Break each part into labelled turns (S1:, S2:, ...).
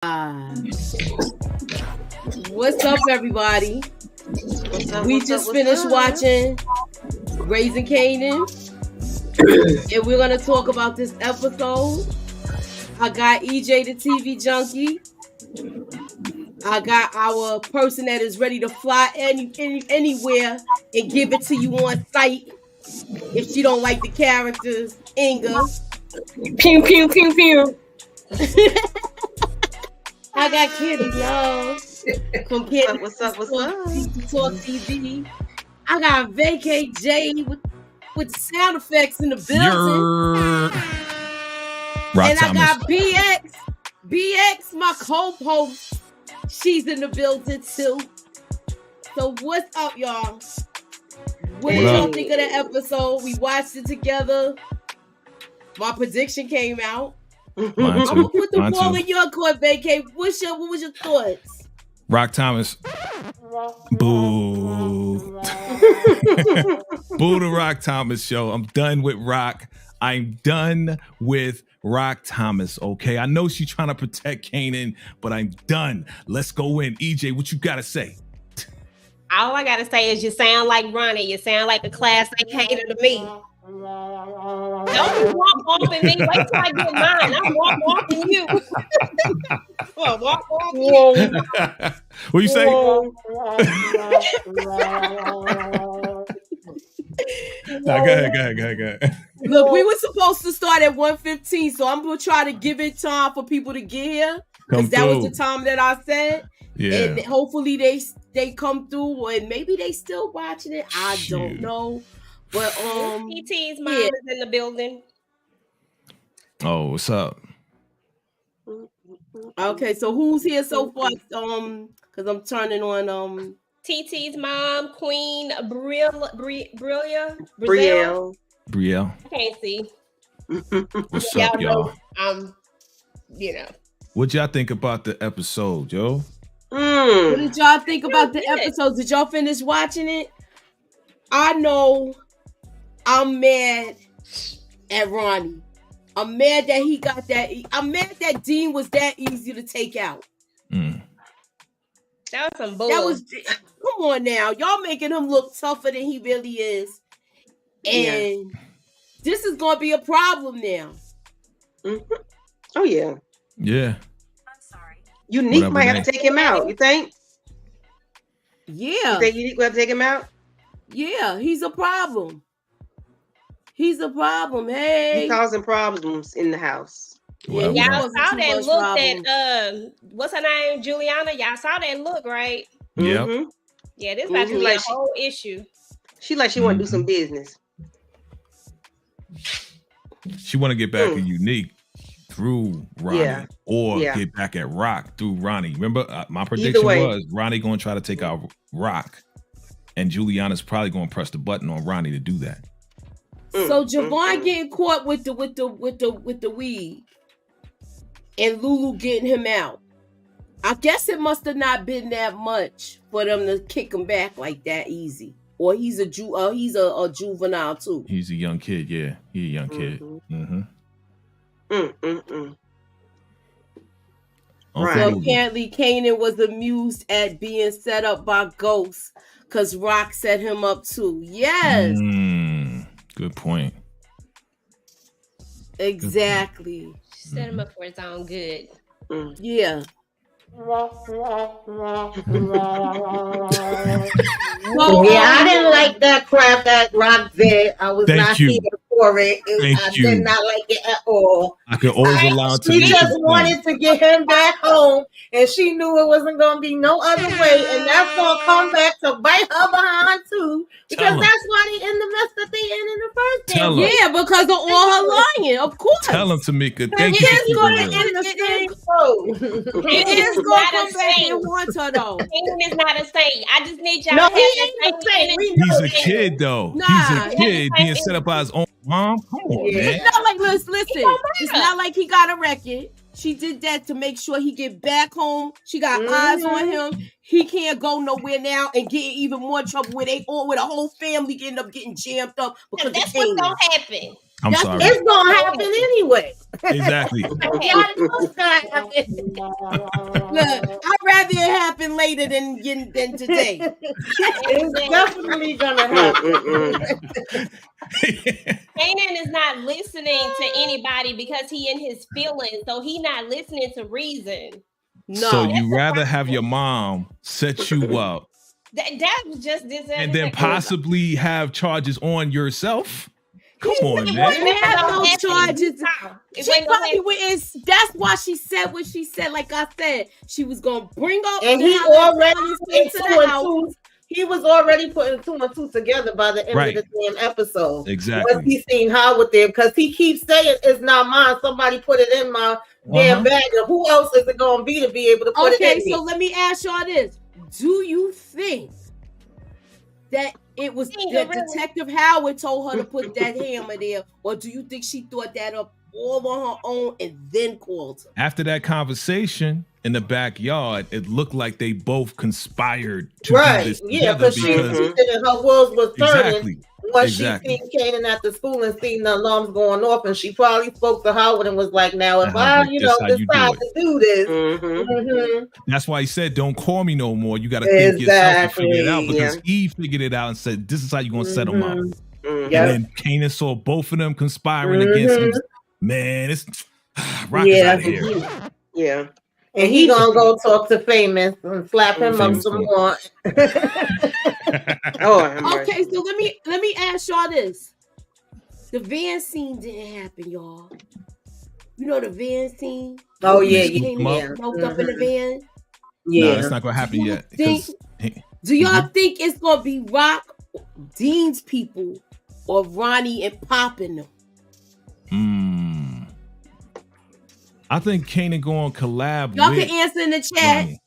S1: What's up, everybody? We just finished watching Raising Kanan, and we're gonna talk about this episode. I got EJ the TV junkie. I got our person that is ready to fly anywhere and give it to you on sight. If she don't like the characters, Inga.
S2: Pew pew pew pew.
S1: I got Kitty Love from Kitty.
S3: What's up?
S1: Talk TV. I got Vacay J with sound effects in the building. And I got BX, my co-host. She's in the building too. So what's up, y'all? What did y'all think of the episode? We watched it together. My prediction came out. I'm gonna put the ball in your court, Vacay. What was your thoughts?
S4: Rock Thomas. Boo. Boo to Rock Thomas show. I'm done with Rock. I'm done with Rock Thomas, okay? I know she's trying to protect Kanan, but I'm done. Let's go in. EJ, what you gotta say?
S2: All I gotta say is you sound like Ronnie. You sound like the class A hater to me. Don't walk off in me. Wait till I get mine. I'm walking you. Walk you.
S4: What you say? Go ahead.
S1: Look, we were supposed to start at 1:15, so I'm gonna try to give it time for people to get here because that was the time that I said.
S4: Yeah.
S1: And hopefully they come through, and maybe they still watching it. I don't know. But
S2: PT's mom is in the building.
S4: Oh, what's up?
S1: Okay, so who's here so far? Because I'm turning on
S2: TT's mom, Queen Brielle.
S4: Brielle.
S2: I can't see.
S4: What's up, y'all?
S2: What
S4: y'all think about the episode, yo?
S1: What did y'all think about the episode? Did y'all finish watching it? I know I'm mad at Ronnie. I'm mad that he got that. I'm mad that Dean was that easy to take out.
S2: That was some bull.
S1: Come on now. Y'all making him look tougher than he really is. And this is going to be a problem now.
S3: Mm-hmm. Oh, yeah.
S4: Yeah.
S3: I'm sorry. Unique might have to take him out, you think?
S1: Yeah.
S3: You think Unique will have to take him out?
S1: Yeah, he's a problem. He's a problem. Hey.
S3: He's causing problems in the house.
S1: Yeah,
S2: y'all saw that look that what's her name? Juliana. Y'all saw that look, right?
S4: Yeah.
S3: Mm-hmm.
S2: Yeah, this about to be a whole issue.
S3: She want to do some business.
S4: She want to get back at Unique through Ronnie or get back at Rock through Ronnie. Remember, my prediction was Ronnie going to try to take out Rock, and Juliana's probably going to press the button on Ronnie to do that.
S1: So Javon getting caught with the weed, and Lulu getting him out. I guess it must have not been that much for them to kick him back like that easy. Or he's a juvenile too.
S4: He's a young kid, yeah. He's a young kid.
S1: So apparently Kanan was amused at being set up by ghosts because Rock set him up too. Yes.
S4: Good point.
S1: Exactly.
S2: She set him up for his own good.
S1: Yeah.
S5: I didn't like that crap that Rock did. I was not here for it. I did not like it at all.
S4: I can always allow it to
S5: She just wanted to get him back home, and she knew it wasn't going to be no other way, and that's going to come back to bite her behind too, because that's why they in the mess that they in the first place.
S1: Yeah, because of all her lying, of course.
S4: Tell him, Tamika. Thank you.
S1: It is going to end the same road. It is going to come back and want her though.
S2: Kanan is not a saint. I just need y'all to have that.
S4: He's a kid though. He's a kid being set up by his own mom. Come on, man.
S1: It's not like listen. It's not like he got a record. She did that to make sure he get back home. She got eyes on him. He can't go nowhere now and get even more trouble with a whole family end up getting jammed up because
S2: that's what's gonna happen.
S4: I'm sorry.
S5: It's gonna happen anyway.
S4: Exactly.
S1: Look, I'd rather it happen later than today.
S5: It's definitely gonna happen.
S2: Kanan is not listening to anybody because he in his feelings, so he not listening to reason.
S4: No. So you rather have your mom set you up
S2: that was just this
S4: and then possibly have charges on yourself? Come on, man.
S1: They have no charges. She probably went. That's why she said what she said. Like I said, she was gonna bring up.
S5: And he already put 2 and 2. He was already putting 2 and 2 together by the end of the damn episode.
S4: Exactly.
S5: Once he seen Howard there, because he keeps saying it's not mine. Somebody put it in my damn bag. And who else is it gonna be to be able to put it in?
S1: Okay, so let me ask y'all this: do you think that it was that Detective Howard told her to put that hammer there, or do you think she thought that up all on her own and then called her?
S4: After that conversation in the backyard, it looked like they both conspired to do this together
S5: because she said her wheels was turning once she seen Kanan at the school and seen the alarms going off, and she probably spoke to Howard and was like, "Now, if I, decide to do this,
S4: that's why he said, don't call me no more. You got to think yourself to figure it out," because he figured it out and said, "This is how you're gonna set them up." And then Kanan saw both of them conspiring against him. Man, it's Rock is out here.
S3: Yeah.
S5: And he gonna go talk to Famous and slap him up some more.
S1: Okay, so let me ask y'all this. The van scene didn't happen, y'all. You know the van scene?
S5: Oh yeah,
S1: smoked up in the van.
S4: Yeah, no, it's not gonna happen yet.
S1: Do y'all think it's gonna be Rock, Dean's people, or Ronnie and Pop in them?
S4: I think Kanan going to collab.
S1: Y'all can answer in the chat.
S4: Ronnie.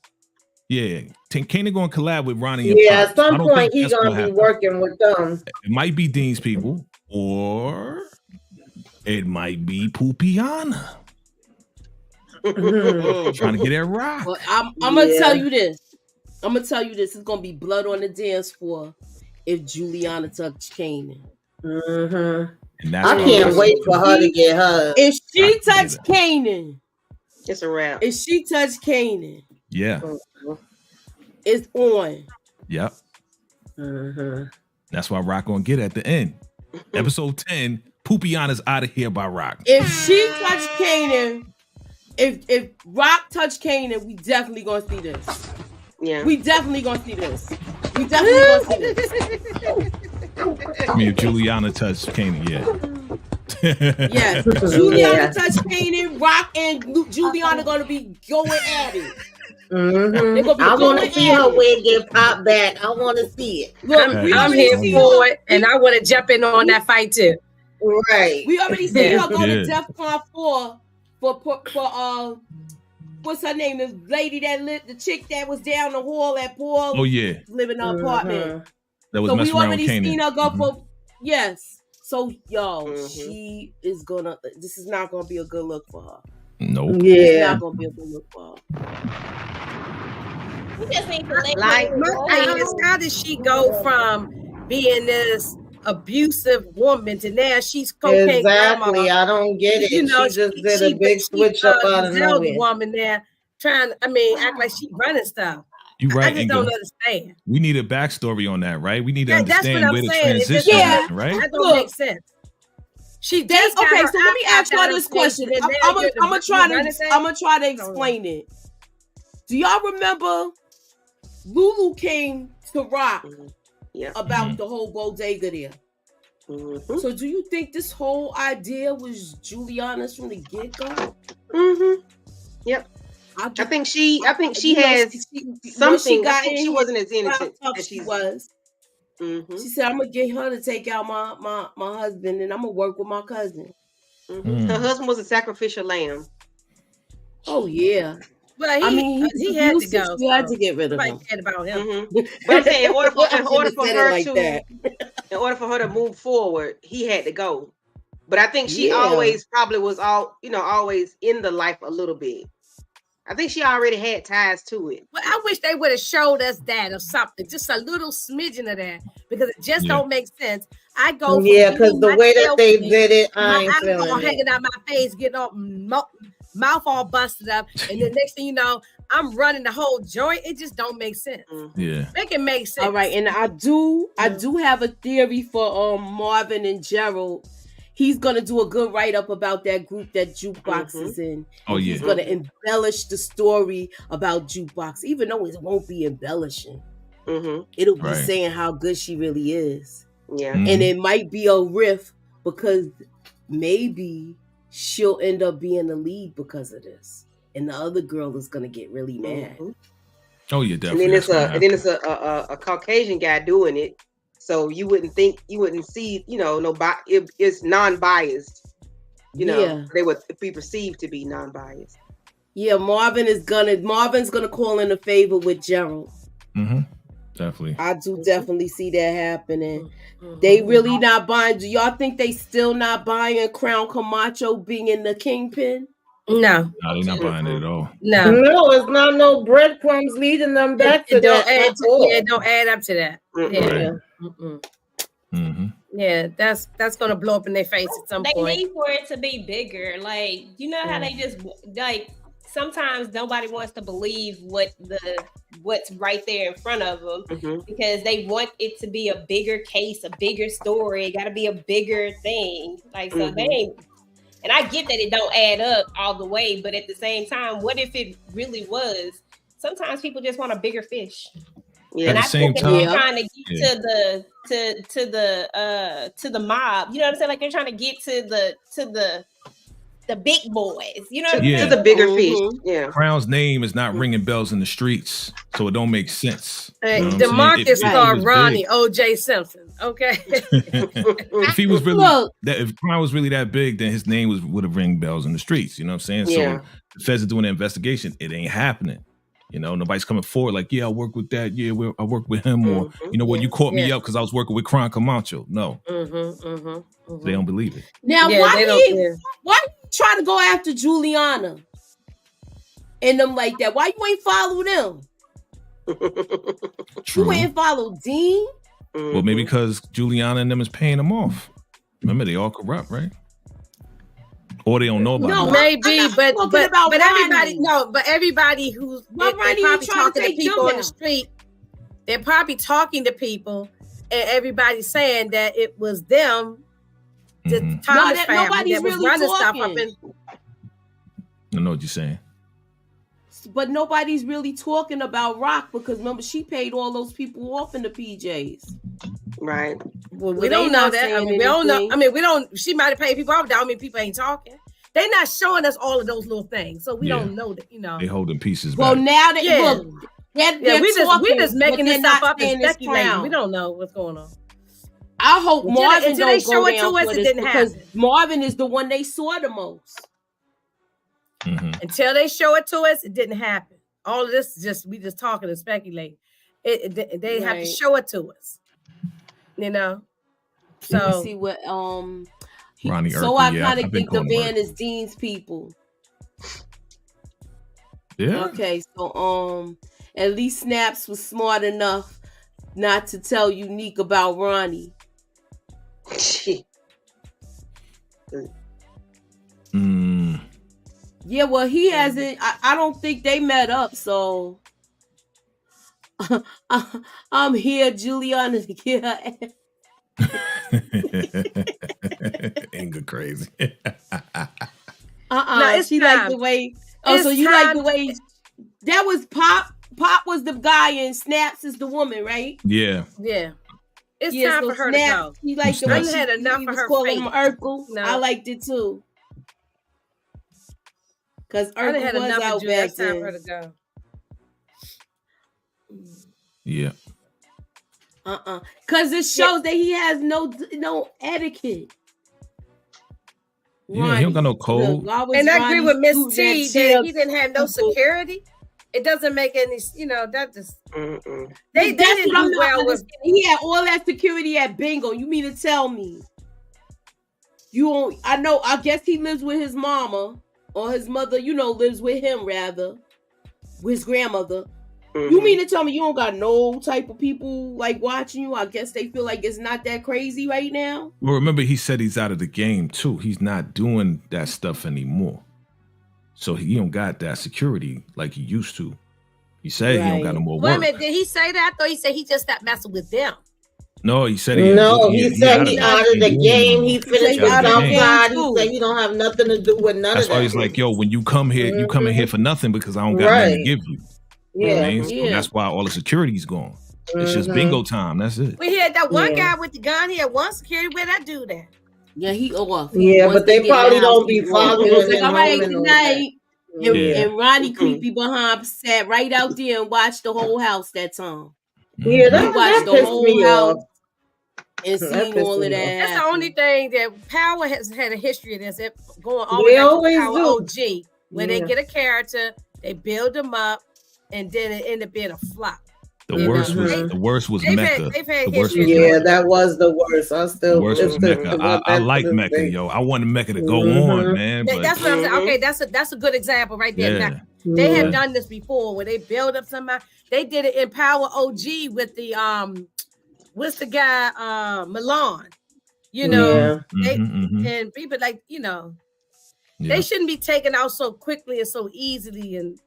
S4: Yeah, Kanan going to collab with Ronnie and
S5: Pop.
S4: At
S5: some point he's gonna be working with them.
S4: It might be Dean's people, or it might be Pupiana. Trying to get at Rock.
S1: Well, I'm gonna tell you this. It's gonna be blood on the dance floor if Juliana touched Kanan.
S5: I can't wait for her to get her.
S1: If she touched Kanan,
S3: it's a wrap.
S1: If she touched Kanan, it's on.
S4: Yep. That's why Rock gonna get at the end. Episode 10, Pupiana's out of here by Rock.
S1: If she touched Kanan, if Rock touched Kanan, we definitely gonna see this.
S3: Yeah.
S1: We definitely gonna see this. We definitely gonna see this.
S4: I mean, if Juliana touched Kanan,
S1: yes. Juliana touched Kanan, Rock and Juliana gonna be going at it.
S5: I want to see her wig get popped back. I want to see it.
S2: Look, I'm here for it, and I want to jump in on that fight too.
S5: Right.
S1: We already see her go to DEFCON 4 for what's her name? The lady that lived, the chick that was down the hall at Paul.
S4: Oh yeah,
S1: living in an apartment.
S4: That was messing around with Kanan.
S1: So we already seen her go for So she is gonna. This is not gonna be a good look for her.
S4: Nope.
S1: Yeah, it's not gonna be a good look for her.
S2: We just need to my thing is, how does she go from being this abusive woman to now she's cocaine?
S5: Exactly, I don't get it. You know, she just did a big switch up out of nowhere.
S2: Woman now trying, act like she running stuff.
S4: You right,
S2: I just don't understand.
S4: We need a backstory on that, right? We need to understand where the transition is, right?
S2: That don't make sense.
S1: Okay, so let me ask y'all this question. I'm gonna try to explain it. Do y'all remember Lulu came to Rock about the whole bodega there? So do you think this whole idea was Juliana's from the get-go?
S3: Yep. I think she has something. I think she wasn't as innocent as she was.
S1: She said, "I'm gonna get her to take out my husband, and I'm gonna work with my cousin."
S3: Her husband was a sacrificial lamb.
S1: Oh yeah.
S2: But he had to go.
S1: He had to get rid of him.
S2: About him.
S3: But I'm saying, in order for her to move forward, he had to go. But I think she always probably was always in the life a little bit. I think she already had ties to it.
S2: Well, I wish they would have showed us that or something, just a little smidgen of that, because it just don't make sense. I go
S5: because the way that they did it, I ain't feeling it.
S2: Hanging out my face, getting all mouth all busted up, and then next thing you know, I'm running the whole joint. It just don't make sense.
S4: Yeah,
S2: make it make sense.
S1: All right, and I do have a theory for Marvin and Gerald. He's gonna do a good write-up about that group that Jukebox is in.
S4: Oh yeah,
S1: he's gonna embellish the story about Jukebox, even though it won't be embellishing. It'll be saying how good she really is.
S3: Yeah,
S1: and it might be a riff because maybe she'll end up being the lead because of this, and the other girl is gonna get really mad.
S4: Oh yeah, definitely.
S3: And then it's a Caucasian guy doing it. So you wouldn't see, nobody. It's non-biased. They would be perceived to be non-biased.
S1: Yeah, Marvin's gonna call in a favor with Gerald.
S4: Definitely.
S1: I do definitely see that happening. They really not buying. Do y'all think they still not buying Crown Camacho being in the kingpin?
S2: No,
S4: they're not buying it at all.
S5: No, it's not no breadcrumbs leading them back to that.
S2: It don't add up to that. Yeah, that's gonna blow up in their face at some point.
S6: They need for it to be bigger. Like, you know how they just like sometimes nobody wants to believe what's right there in front of them because they want it to be a bigger case, a bigger story. It got to be a bigger thing. Like, so they ain't. And I get that it don't add up all the way, but at the same time, what if it really was? Sometimes people just want a bigger fish.
S4: Yeah.
S6: And
S4: at
S6: I
S4: the same
S6: think
S4: time,
S6: they're trying to get to the mob. You know what I'm saying? Like they're trying to get to the big boys. You know what I'm saying?
S3: To the bigger fish. Yeah.
S4: Crown's name is not ringing bells in the streets, so it don't make sense.
S2: DeMarcus starred Ronnie O.J. Simpson. Okay.
S4: If he was really if Crown was really that big, then his name would have ring bells in the streets. You know what I'm saying?
S3: Yeah.
S4: So the feds are doing an investigation. It ain't happening. Nobody's coming forward like, yeah, I work with that. Yeah, I work with him. Or, you caught me up because I was working with Crown Camacho. No. They don't believe it.
S1: Now, why you try to go after Juliana and them like that? Why you ain't follow them?
S4: True.
S1: You ain't follow Dean?
S4: Well, maybe because Juliana and them is paying them off. Remember, they all corrupt, right? Or they don't know about it.
S2: No, maybe, but everybody who's probably talking to people on the street, they're probably talking to people, and everybody's saying that it was them, the Thomas family that was running stuff up in.
S4: I know what you're saying.
S1: But nobody's really talking about Rock because remember she paid all those people off in the PJs.
S3: Right.
S2: Well, we don't know that. I mean, we don't know. I mean, we don't. She might have paid people off. I mean, people ain't talking. They're not showing us all of those little things, so we don't know that.
S4: They holding pieces.
S1: Well,
S4: back.
S1: now that
S2: we just making this stuff up and speculating. We don't know what's going on.
S1: I hope Marvin don't
S2: show
S1: go
S2: it
S1: down
S2: to us. It didn't
S1: because
S2: happen.
S1: Marvin is the one they saw the most.
S2: Until they show it to us, it didn't happen. All of this is we just talking and speculating. They have to show it to us. So
S1: let me see what
S4: Ronnie
S1: so
S4: Urkel,
S1: I kind of think the van is Dean's people.
S4: Yeah.
S1: Okay, so at least Snaps was smart enough not to tell Unique about Ronnie. Yeah, well, he hasn't. I don't think they met up, so I'm here, Juliana, to get her ass.
S4: Anger crazy.
S2: No,
S1: she like the way. Oh, so you like the way that was Pop. Pop was the guy, and Snaps is the woman, right?
S4: Yeah.
S2: Yeah. It's time for her to go.
S1: He liked the way she
S2: had enough of her
S1: calling him Urkel. No. I liked it too. Because Urkel
S2: had
S1: was
S2: enough
S1: out
S2: of
S1: back
S2: time
S1: then.
S2: for her to go.
S4: Yeah.
S1: Because it shows that he has no etiquette.
S4: Yeah, he don't got no code.
S2: And I agree with Miss T that he didn't have no security. It doesn't make any, that just they didn't do well with.
S1: He had all that security at Bingo. You mean to tell me you won't? I know. I guess he lives with his mama or his mother. Lives with him rather. with his grandmother. You mean to tell me you don't got no type of people like watching you? I guess they feel like it's not that crazy right now.
S4: Well, remember he said he's out of the game too. He's not doing that stuff anymore. So he don't got that security like he used to. He said he don't got no more work.
S2: Wait a minute, did he say that? I thought he said he just stopped messing with them.
S4: No, he said
S5: he said he out of the game. He finished with Southside. He said he don't have nothing to do with none of that.
S4: That's why he's like, yo, when you come here, you come in here for nothing because I don't got nothing to give you.
S5: Yeah,
S4: you know so that's why all the security's gone. It's just bingo time. That's it.
S2: We had that one guy with the gun. He had one security. Where that dude at?
S1: Yeah, he off.
S5: Yeah, but they probably don't be following him.
S1: All right, tonight. And Ronnie creepy behind sat right out there and watched the whole house that time.
S5: Yeah, that
S1: watched the whole house and
S2: seen
S1: all of that.
S2: That's the only thing that Power has had a history of this. It going on
S5: with
S2: Power OG. When they get a character, they build them up, and then it ended up being a flop.
S4: The worst was Mecca.
S5: That was the worst. The worst was
S4: Mecca. I like Mecca, yo. I wanted Mecca to go on, man. But
S2: that's what I'm saying. Okay, that's a good example right there. Yeah. They have done this before where they build up somebody. They did it in Power OG with the what's the guy Milan? You know, and people like they shouldn't be taken out so quickly and so easily and.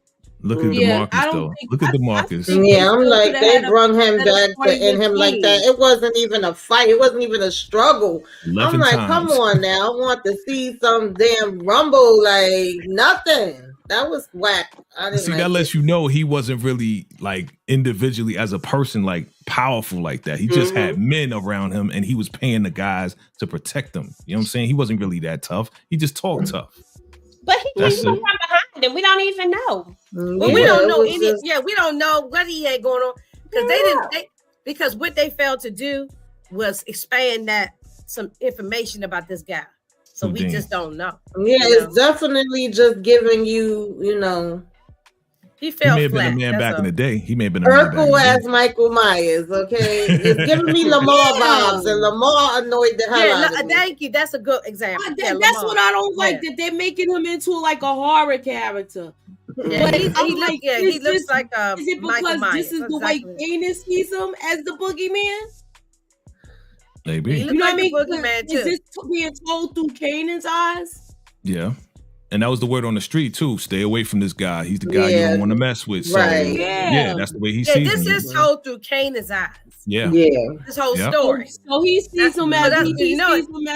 S4: Look at DeMarcus, though. Look at DeMarcus.
S5: I'm like, they brought him back to end him like that. It wasn't even a fight. It wasn't even a struggle. I'm like, come on now. I want to see some damn rumble, like nothing. That was whack.
S4: That lets you know he wasn't really like individually as a person, like powerful like that. He just had men around him and he was paying the guys to protect them. You know what I'm saying? He wasn't really that tough. He just talked tough.
S6: But he came from behind them. We don't even know.
S2: Well, we don't know any. We don't know what he had going on because they didn't. Because what they failed to do was expand some information about this guy. So we just don't know.
S5: Yeah, it's definitely just giving you.
S2: He fell
S4: may have
S2: flat.
S4: Been a man back in the day. He may have been a man
S5: Urkel as Michael Myers, okay? It's giving me Lamar vibes, and Lamar annoyed the hell out of me.
S2: Thank you. That's a good example.
S1: That's what I don't like, that they're making him into like a horror character.
S2: Yeah, he looks like
S1: is it because this is the way Kanan sees him as the boogeyman?
S4: Maybe.
S1: You know what I mean? Is this being told through Kanan's eyes?
S4: Yeah. And that was the word on the street too. Stay away from this guy. He's the guy you don't want to mess with. So that's the way he sees him.
S2: This is told through Kanan's eyes.
S4: Yeah.
S2: This whole story.
S1: So he sees him as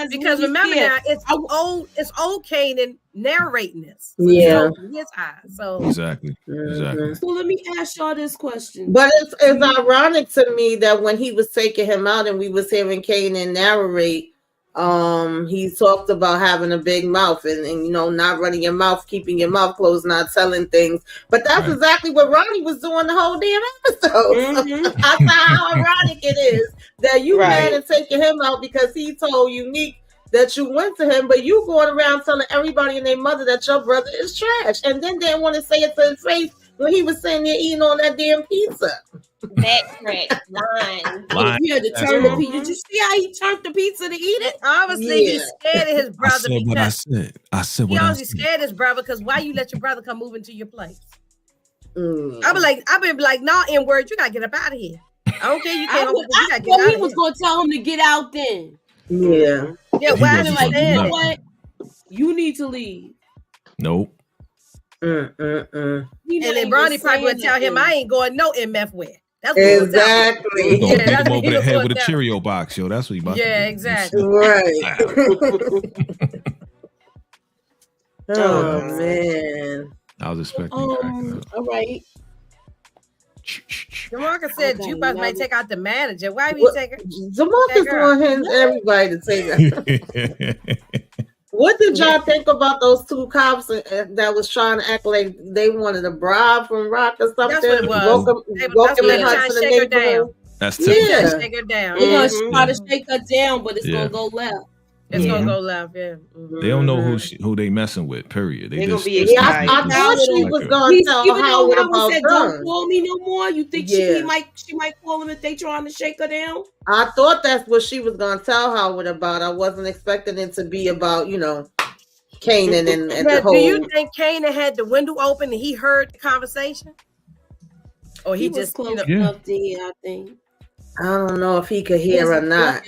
S2: because remember now, it's old Kanan narrating this.
S5: So
S2: his eyes. So
S4: exactly.
S1: So let me ask y'all this question.
S5: But it's ironic to me that when he was taking him out and we was hearing Kanan narrate, he talked about having a big mouth and not running your mouth, keeping your mouth closed, not telling things. But that's exactly what Ronnie was doing the whole damn episode. That's how ironic it is that you mad and taking him out because he told Unique that you went to him, but you going around telling everybody and their mother that your brother is trash, and then didn't want to say it to his face when he was sitting there eating on that damn pizza.
S6: That's correct. Line.
S1: He had to turn the pizza. Did you see how he turned the pizza to eat it?
S2: Obviously, he's scared of his brother.
S4: I said
S2: he obviously scared his brother because why you let your brother come move into your place? I've been like, nah, N-word, you gotta get up out of here. I don't care. You can't.
S1: He was gonna tell him to get out then.
S5: Yeah.
S2: Why?
S1: Like, you know what? You need to leave.
S4: Nope.
S2: And then Ronnie probably would tell him, I ain't going no MF where.
S5: That's exactly.
S4: He's gonna hit him over the head with a Cheerio box, yo. That's what he about to do.
S2: Exactly.
S5: Right. Oh man.
S4: I was expecting.
S1: All right.
S2: DeMarcus said Jukebox might take out the manager. Why we take her?
S5: DeMarcus wants everybody to take her. What did y'all think about those two cops that was trying to act like they wanted a bribe from Rock or something?
S2: That's what it was.
S5: Woke him in her to the neighborhood.
S4: That's typical.
S2: Shake her down.
S1: They're gonna try to shake her down, but it's gonna go left.
S2: It's gonna go left. Yeah.
S4: They don't know who they messing with. Period. They just.
S5: I thought she was gonna tell Howard about
S1: said, "Don't call me no more." You think she might call him if they trying to shake her down?
S5: I thought that's what she was gonna tell Howard about. I wasn't expecting it to be about Kanan and the whole.
S2: Do you think Kanan had the window open and he heard the conversation? Or he just
S1: close enough to hear, I think.
S5: I don't know if he could hear or not.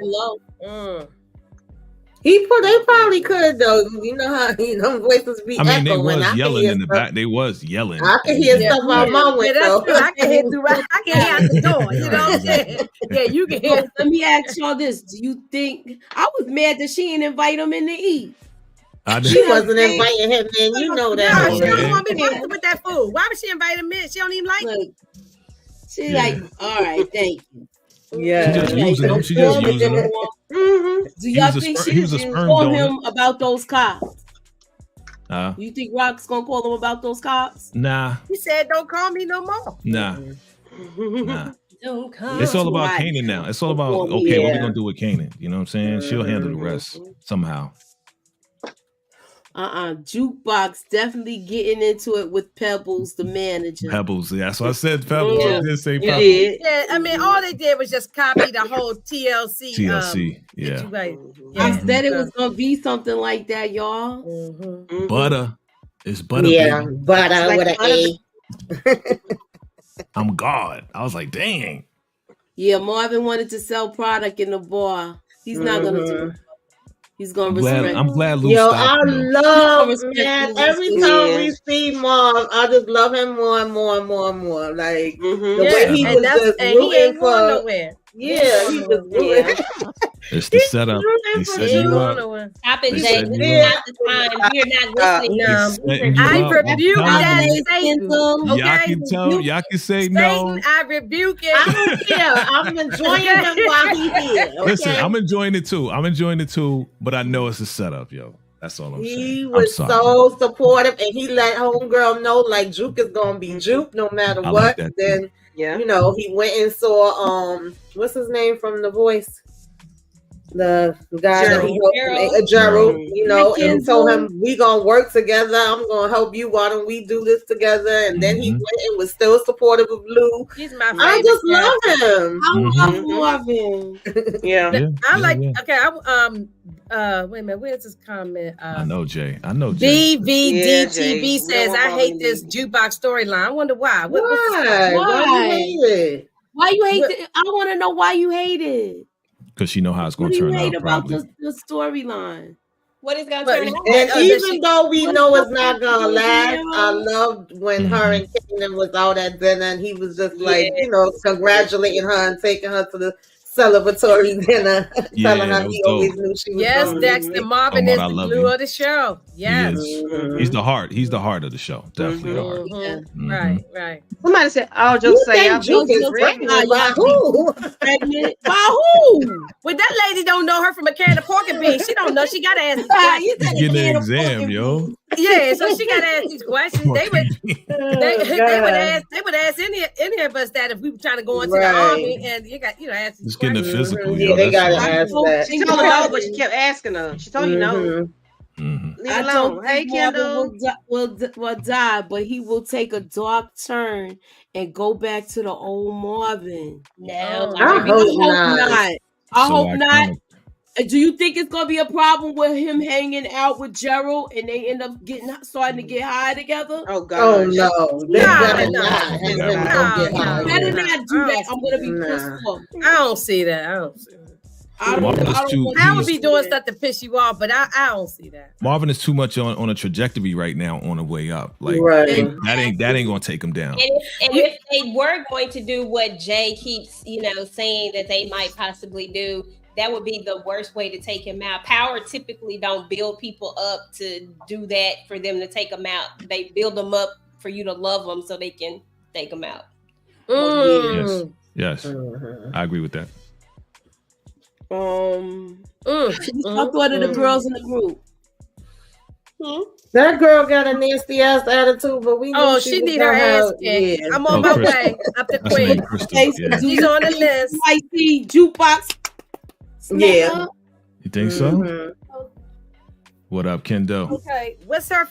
S5: They probably could though. You know how voices be echoing.
S4: They was yelling in the back. They was yelling.
S5: I can hear stuff out my window.
S2: I can hear through. I can hear out the door. You know what I'm saying? Yeah, you can hear.
S1: Let me ask y'all this: do you think I was mad that she didn't invite him in to eat?
S5: She wasn't inviting him in. You know that.
S2: No, she don't want me messing with that food. Why would she invite him in? She don't even like it.
S1: She like, all right, thank you.
S5: Yeah,
S4: she just using him. She just using him.
S1: Do y'all think she's going to call him about those cops? You think Rock's going to call him about those cops?
S4: Nah.
S2: He said, "Don't call me no more."
S4: Nah.
S2: Don't call.
S4: It's all about Kanan now. It's all about what we gonna do with Kanan. You know what I'm saying? She'll handle the rest somehow.
S1: Jukebox definitely getting into it with Pebbles, the manager.
S4: Pebbles, yeah. So I said Pebbles. I did say Pebbles.
S2: Yeah, I mean, all they did was just copy the whole TLC.
S4: Yeah.
S1: I said it was gonna be something like that, y'all.
S4: Butter. It's butter.
S5: Yeah,
S4: baby.
S5: butter with an A.
S4: I'm God. I was like, dang.
S1: Yeah, Marvin wanted to sell product in the bar. He's not gonna do it. He's gonna respect.
S4: I'm glad Lou
S5: Yo,
S4: stopped
S5: I love, man. Every time we see Marv, I just love him more and more and more and more. Like the way he was just rooting for.
S2: Nowhere.
S5: Yeah, he just rooting.
S4: It's the setup. They set you up.
S6: Stop it, Jay. This is not the time. You're not listening.
S2: I rebuke that Satan.
S4: Y'all can say no.
S2: I rebuke it.
S5: I don't care. I'm enjoying him while he's here. Okay?
S4: Listen, I'm enjoying it too. But I know it's a setup, yo. That's all I'm saying.
S5: He was so supportive, and he let homegirl know like Juke is gonna be Juke no matter what.
S4: Like
S5: then he went and saw what's his name from The Voice. The guy that he helped, Gerald, and told him, "We gonna work together. I'm gonna help you. Why don't we do this together?" And then he went and was still supportive of Lou.
S2: He's my favorite.
S5: I just love him.
S1: I love him.
S2: I like. Okay, wait a minute. Where's this comment?
S4: I know Jay.
S2: BVDTV says, "I hate this jukebox storyline." I wonder why.
S5: Why you hate it?
S1: Why you hate it? I want to know why you hate it.
S4: Because she know how it's going to turn out.
S1: About the storyline.
S6: What is going to turn out?
S5: And even though we know it's not going to last, I loved when her and Kanan was out at dinner, and he was just like, congratulating her and taking her to the celebratory dinner, telling her he always knew she was
S2: Dexter Marvin is the glue of the show. Yes.
S4: He's the heart. He's the heart of the show. Definitely the heart.
S2: Right.
S3: Somebody said, "I'll just say I'm
S5: pregnant by who?
S1: Pregnant by who?
S2: Well, that lady don't know her from a can of pork and beans. She don't know. She got to ask.
S4: Getting an exam, yo.
S2: Yeah, so she got to ask these questions. They would ask any of us that if we were trying to go into the army, and you got ask these
S4: questions. Getting the physical.
S5: Yeah, they got to ask that.
S3: She told her no, but she kept asking her. She told you no. Leave alone. Hey, Kendall
S1: will die, but he will take a dark turn and go back to the old Marvin.
S6: No,
S5: I hope
S1: not. I hope not. Do you think it's gonna be a problem with him hanging out with Gerald and they end up starting to get high together?
S3: Oh God!
S5: Oh no! Better not do
S1: that. I'm gonna be pissed off.
S2: I don't see that. I would be doing stuff to piss you off, but I don't see that.
S4: Marvin is too much on a trajectory right now, on the way up. Like that ain't gonna take him down.
S6: And if they were going to do what Jay keeps, saying that they might possibly do, that would be the worst way to take him out. Power typically don't build people up to do that for them to take them out. They build them up for you to love them so they can take them out.
S4: Yes. I agree with that.
S1: I thought of the girls in the group.
S5: That girl got a nasty ass attitude, but we know
S2: she need her ass kicked. Yeah. I'm on my way up the queen. She's on the list.
S1: I see jukebox.
S5: Yeah.
S4: You think so? What up, Kendo?
S2: Okay. What's her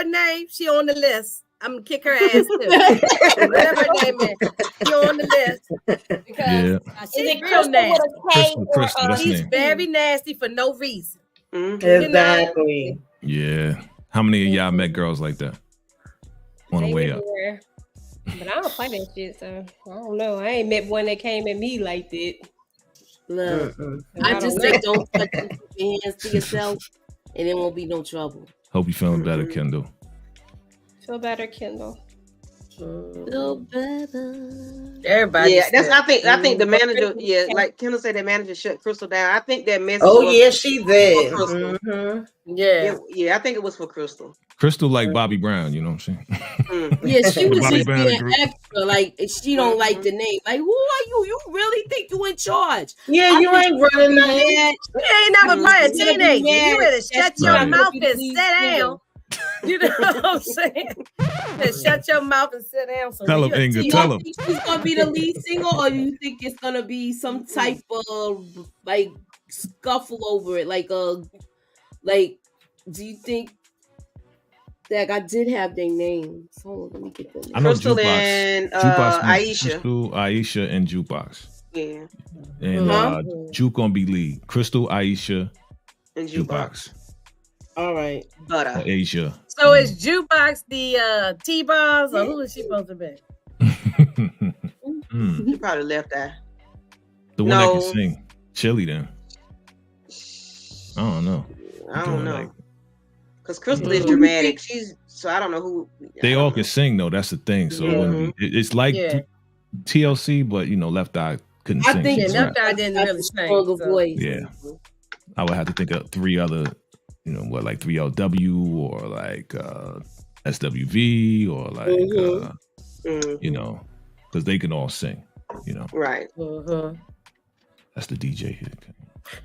S2: name? She on the list. I'm gonna kick her ass too. Whatever her name is, she on the list. Because she's real nasty. She's very nasty for no reason.
S5: Exactly.
S4: Yeah. How many of y'all met girls like that on the way up?
S6: But I don't play that shit, so I don't know. I ain't met one that came at me like that.
S1: Look, I just say don't touch your hands to yourself, and there won't be no trouble.
S4: Hope you feeling better, Kendall.
S6: Feel better, Kendall.
S1: Feel better.
S2: Everybody.
S3: Yeah, that's. I think the manager. Yeah, like Kendall said, the manager shut Crystal down. I think that message.
S5: Oh yeah, she did. Mm-hmm.
S3: Yeah. I think it was for Crystal.
S4: Crystal like Bobby Brown, you know what I'm saying?
S1: Yeah, she was just being extra. Like she don't like the name. Like, who are you? You really think you in charge?
S5: Yeah, you ain't running nothing.
S2: You ain't never play a teenager. You better shut your mouth and sit down. You know what I'm saying? Just shut your mouth and sit down. So
S4: tell him, Inga. Tell him.
S1: Do you think she's gonna be the lead singer, or do you think it's gonna be some type of like scuffle over it? Like do you think that I did have their names? Hold on, let me get them.
S4: I know
S3: Crystal
S4: Jukebox.
S3: and
S4: Aisha. Crystal, Aisha, and Jukebox.
S3: Yeah.
S4: And Juke gonna be lead. Crystal, Aisha,
S3: and
S4: Jukebox.
S1: All right.
S3: Butter.
S4: Asia.
S2: So is Jukebox the T-Bars, or who is she supposed to be?
S3: He probably left that.
S4: The one that can sing. Chili then. I don't know.
S3: I don't know. Because Crystal is dramatic. So I don't know who.
S4: They all can sing though. That's the thing. So it's like TLC, but Left Eye couldn't sing.
S1: I think
S2: Left Eye didn't really sing.
S1: Voice.
S4: Yeah. I would have to think of three other, like 3LW or like SWV or like, because they can all sing,
S3: Right.
S4: That's the DJ here.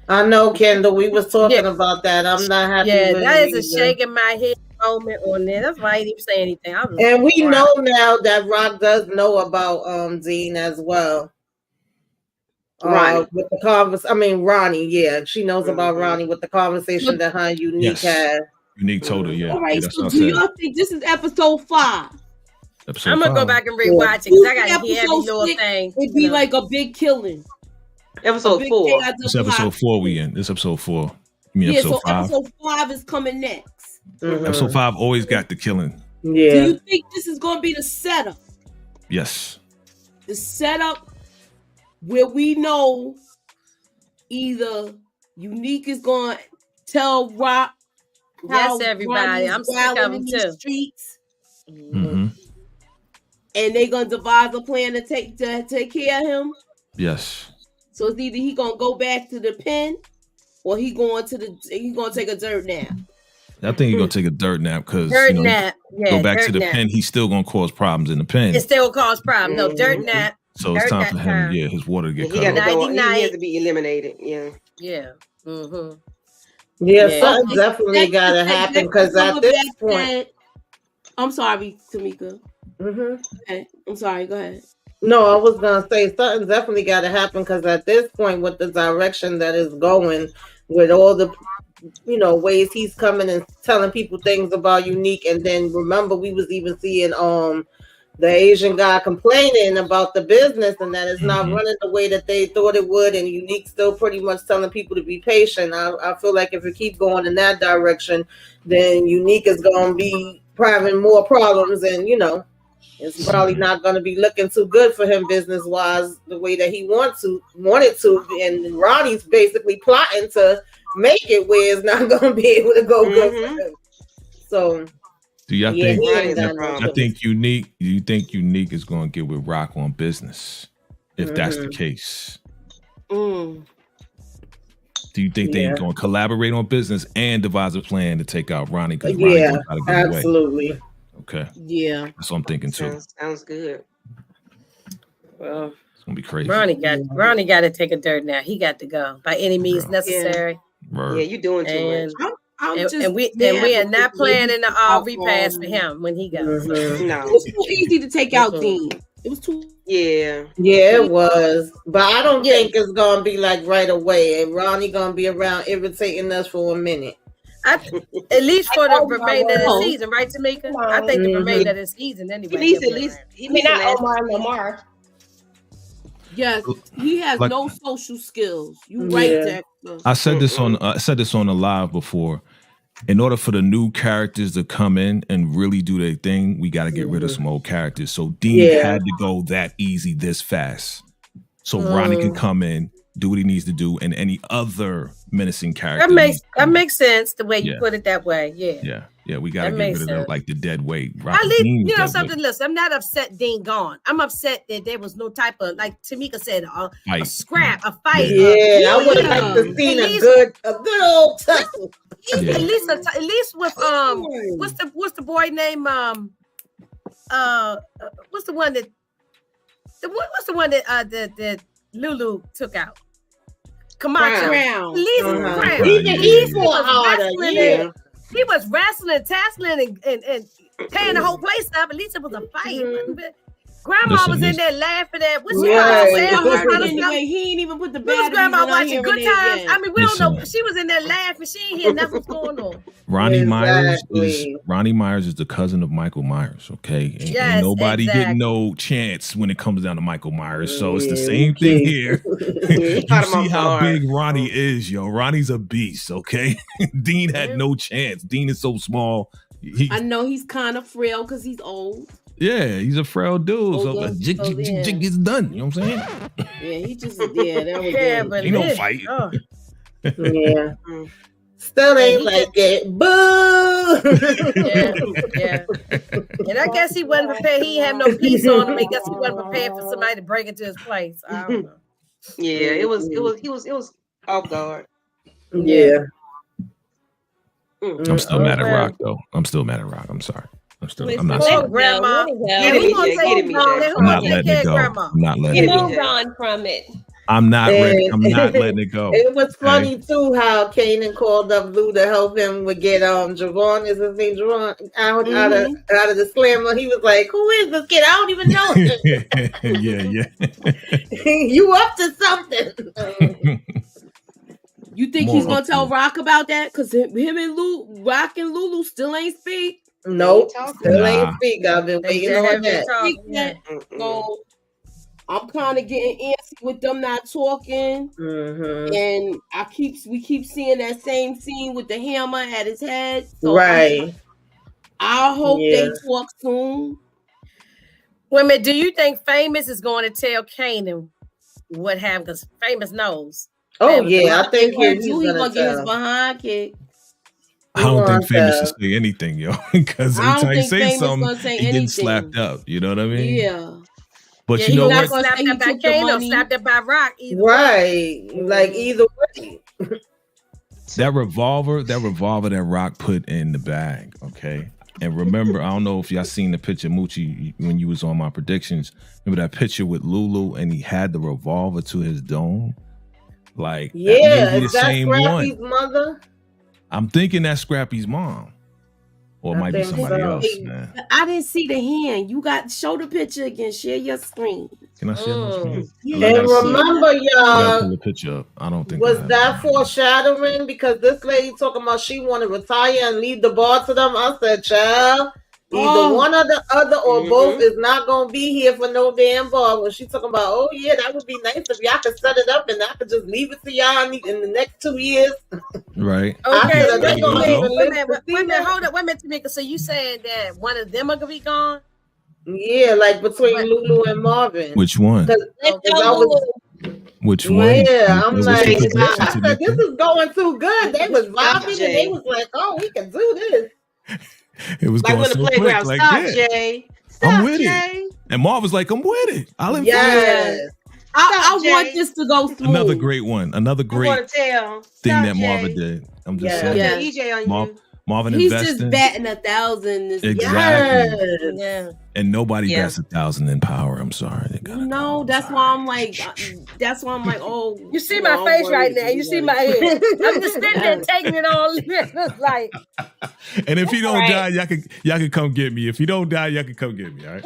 S5: I know, Kendall. We was talking about that. I'm not happy.
S2: Yeah, that is a shaking my head moment on there. That's why I didn't even say anything.
S5: And we know now that Rock does know about Dean as well.
S3: Ronnie.
S5: With the Ronnie. Yeah, she knows about Ronnie with the conversation that her Unique had.
S4: Unique told her, yeah.
S1: All right.
S4: Yeah,
S1: So do y'all think this is episode 5?
S2: I'm gonna go back and rewatch it because I got to hear every little thing.
S1: It'd be like a big killing.
S3: Episode 4.
S4: It's episode 4 we in. This episode 4. You mean episode 5?
S1: Episode 5 is coming next.
S4: Episode 5 always got the killing.
S5: Yeah.
S1: Do you think this is going to be the setup?
S4: Yes.
S1: The setup where we know either Unique is going to tell Rock
S2: yes, everybody. I'm sick of them too.
S1: Streets.
S4: Mm-hmm.
S1: And they're going to devise a plan to take care of him.
S4: Yes.
S1: So it's either he gonna go back to the pen, or he gonna take a dirt nap.
S4: I think he's gonna take a dirt nap because go back to the pen. He's still gonna cause problems in the pen.
S2: It still cause problems. No dirt nap.
S4: So it's time for him. Yeah, his water to get cut off.
S3: He has to be eliminated. Yeah.
S2: Yeah. Mm-hmm.
S5: Yeah, something definitely gotta happen because at this point.
S1: I'm sorry, Tamika.
S5: Mm-hmm.
S1: Okay. I'm sorry. Go ahead.
S5: No, I was gonna say something definitely got to happen because at this point, with the direction that is going, with all the ways he's coming and telling people things about Unique, and then remember we was even seeing the Asian guy complaining about the business and that it's not running the way that they thought it would, and Unique still pretty much telling people to be patient. I feel like if it keep going in that direction, then Unique is gonna be having more problems, and it's probably not going to be looking too good for him business-wise the way that he wanted to. And Ronnie's basically plotting to make it where it's not going to be able to go good for him. So,
S4: do y'all think? I think Unique. Do you think Unique is going to get with Rock on business? If that's the case, do you think they're going to collaborate on business and devise a plan to take out Ronnie?
S5: Yeah, absolutely.
S4: Okay.
S1: Yeah.
S4: That's what I'm thinking too.
S3: Sounds good.
S2: Well,
S4: it's gonna be crazy.
S2: Ronnie got to take a dirt now. He got to go by any means necessary.
S3: Yeah, you're doing too much.
S2: And we are not planning the repass for him when he goes.
S3: No.
S1: It was too easy to take out Dean. It was too.
S3: Yeah,
S5: it was. But I don't think it's gonna be like right away. And Ronnie gonna be around irritating us for a minute.
S2: At least for the remainder of the season, right, Tamika? I think the remainder of the season anyway.
S6: He not Omar.
S1: Yes, he has no social skills. You right, Dexter.
S4: I said this on the live before. in order for the new characters to come in and really do their thing, we got to get rid of some old characters. So Dean had to go that easy this fast. So Ronnie can come in, do what he needs to do, and any other menacing character.
S2: That makes sense the way you put it that way.
S4: Yeah, we gotta get rid of the dead weight.
S2: At least, you know something. Listen, I'm not upset Dean gone. I'm upset that there was no type of, like Tamika said, a scrap, a fight.
S5: Yeah, I would like to see a good old tussle.
S2: At least with what's the boy name? What's the one that Lulu took out? Camacho.
S1: Crown.
S2: At least Crown. He was wrestling, tassling, and tearing the whole place up. At least it was a fight. Grandma was in there laughing at what she
S1: he ain't even put the bad.
S2: Grandma watching Good Times. I mean, we don't know. She was in there laughing. She ain't hear nothing going on.
S4: Ronnie Myers is the cousin of Michael Myers. Okay, and nobody get no chance when it comes down to Michael Myers. So it's the same thing here. You see how big Ronnie is, yo. Ronnie's a beast. Okay, Dean had no chance. Dean is so small.
S1: I know he's kind of frail because he's old.
S4: Yeah, he's a frail dude. So jig gets done. You know what I'm saying?
S1: Yeah, he just that was
S2: but
S4: he don't fight.
S5: Yeah. Still ain't like it. Boo!
S2: And I guess he wasn't prepared. He had no peace on him. I guess he wasn't prepared for somebody to break into his place. I don't know.
S3: Yeah, he was off guard.
S5: Yeah.
S4: I'm still mad at Rock though. I'm still mad at Rock. I'm sorry. I'm not sorry.
S2: Grandma.
S4: I'm not letting it go. I'm not letting it go.
S6: Move on from it.
S4: I'm not ready. I'm not letting it go.
S5: It was funny too how Kanan called up Lou to help him with get Javon, is his name Javon, out of the slammer. He was like, "Who is this kid? I don't even know him."
S4: Yeah.
S5: You up to something?
S1: You think he's gonna tell Rock about that? Because him and Rock and Lulu still ain't speak.
S5: Nope, still ain't speak. I've been waiting on that.
S1: So I'm kind of getting antsy with them not talking, and we keep seeing that same scene with the hammer at his head. So
S5: right.
S1: I hope they talk soon.
S2: Wait a minute, do you think Famous is going to tell Kanan what happened? Because Famous knows.
S5: Oh yeah, I think
S1: he's gonna get his behind kicked.
S4: I don't think Famous should say anything, yo, because every time he say something, he getting slapped up. You know what I mean?
S1: Yeah.
S4: But you know what?
S2: Slapped up by Kano, slapped up by Rock.
S5: Right. Like either way.
S4: That revolver that Rock put in the bag, okay? And remember, I don't know if y'all seen the picture, Moochie, when you was on my predictions. Remember that picture with Lulu and he had the revolver to his dome? Like,
S5: yeah,
S4: is that
S5: Scrappy's mother?
S4: I'm thinking that's Scrappy's mom. Or it might be somebody else, man.
S1: I didn't see the hand. You got show the picture again. Share your screen.
S4: Can I share my screen?
S5: Yeah. And remember, y'all,
S4: pull the picture up. I don't think
S5: was that foreshadowing because this lady talking about she want to retire and leave the bar to them. I said, child, either one or the other or both is not gonna be here for no damn bar. When she talking about, oh yeah, that would be nice if y'all could set it up and I could just leave it to y'all in the next 2 years.
S4: Right.
S2: Okay. Wait a minute, hold up. Wait a minute, Tamika. So you saying that one of them are gonna be gone?
S5: Yeah, like between Lulu and Marvin.
S4: Which one? Which one?
S5: Yeah, I'm like, I said, this is going too good. They was vibing and they was like, oh, we can do this.
S4: It was
S3: like
S4: going
S3: when
S4: so
S3: the playground.
S4: quick.
S3: Stop,
S4: like,
S3: Jay. Stop,
S4: I'm with
S3: Jay.
S4: it. And Marv was like, I'm with it. I'll invite
S5: you.
S1: I want this to go through.
S4: Another great one. Another great thing that Marvin did. I'm just saying.
S3: EJ on you.
S4: Marvin
S1: he's
S4: investing.
S1: Just batting 1,000.
S4: Exactly.
S1: Yeah.
S4: And nobody bats 1,000 in power. I'm sorry.
S1: No, that's why I'm like, oh.
S2: You see my face right now. You see my head. I'm just sitting there taking it all in. Like.
S4: And if he don't die, y'all can come get me. If he don't die, y'all can come get me. All right.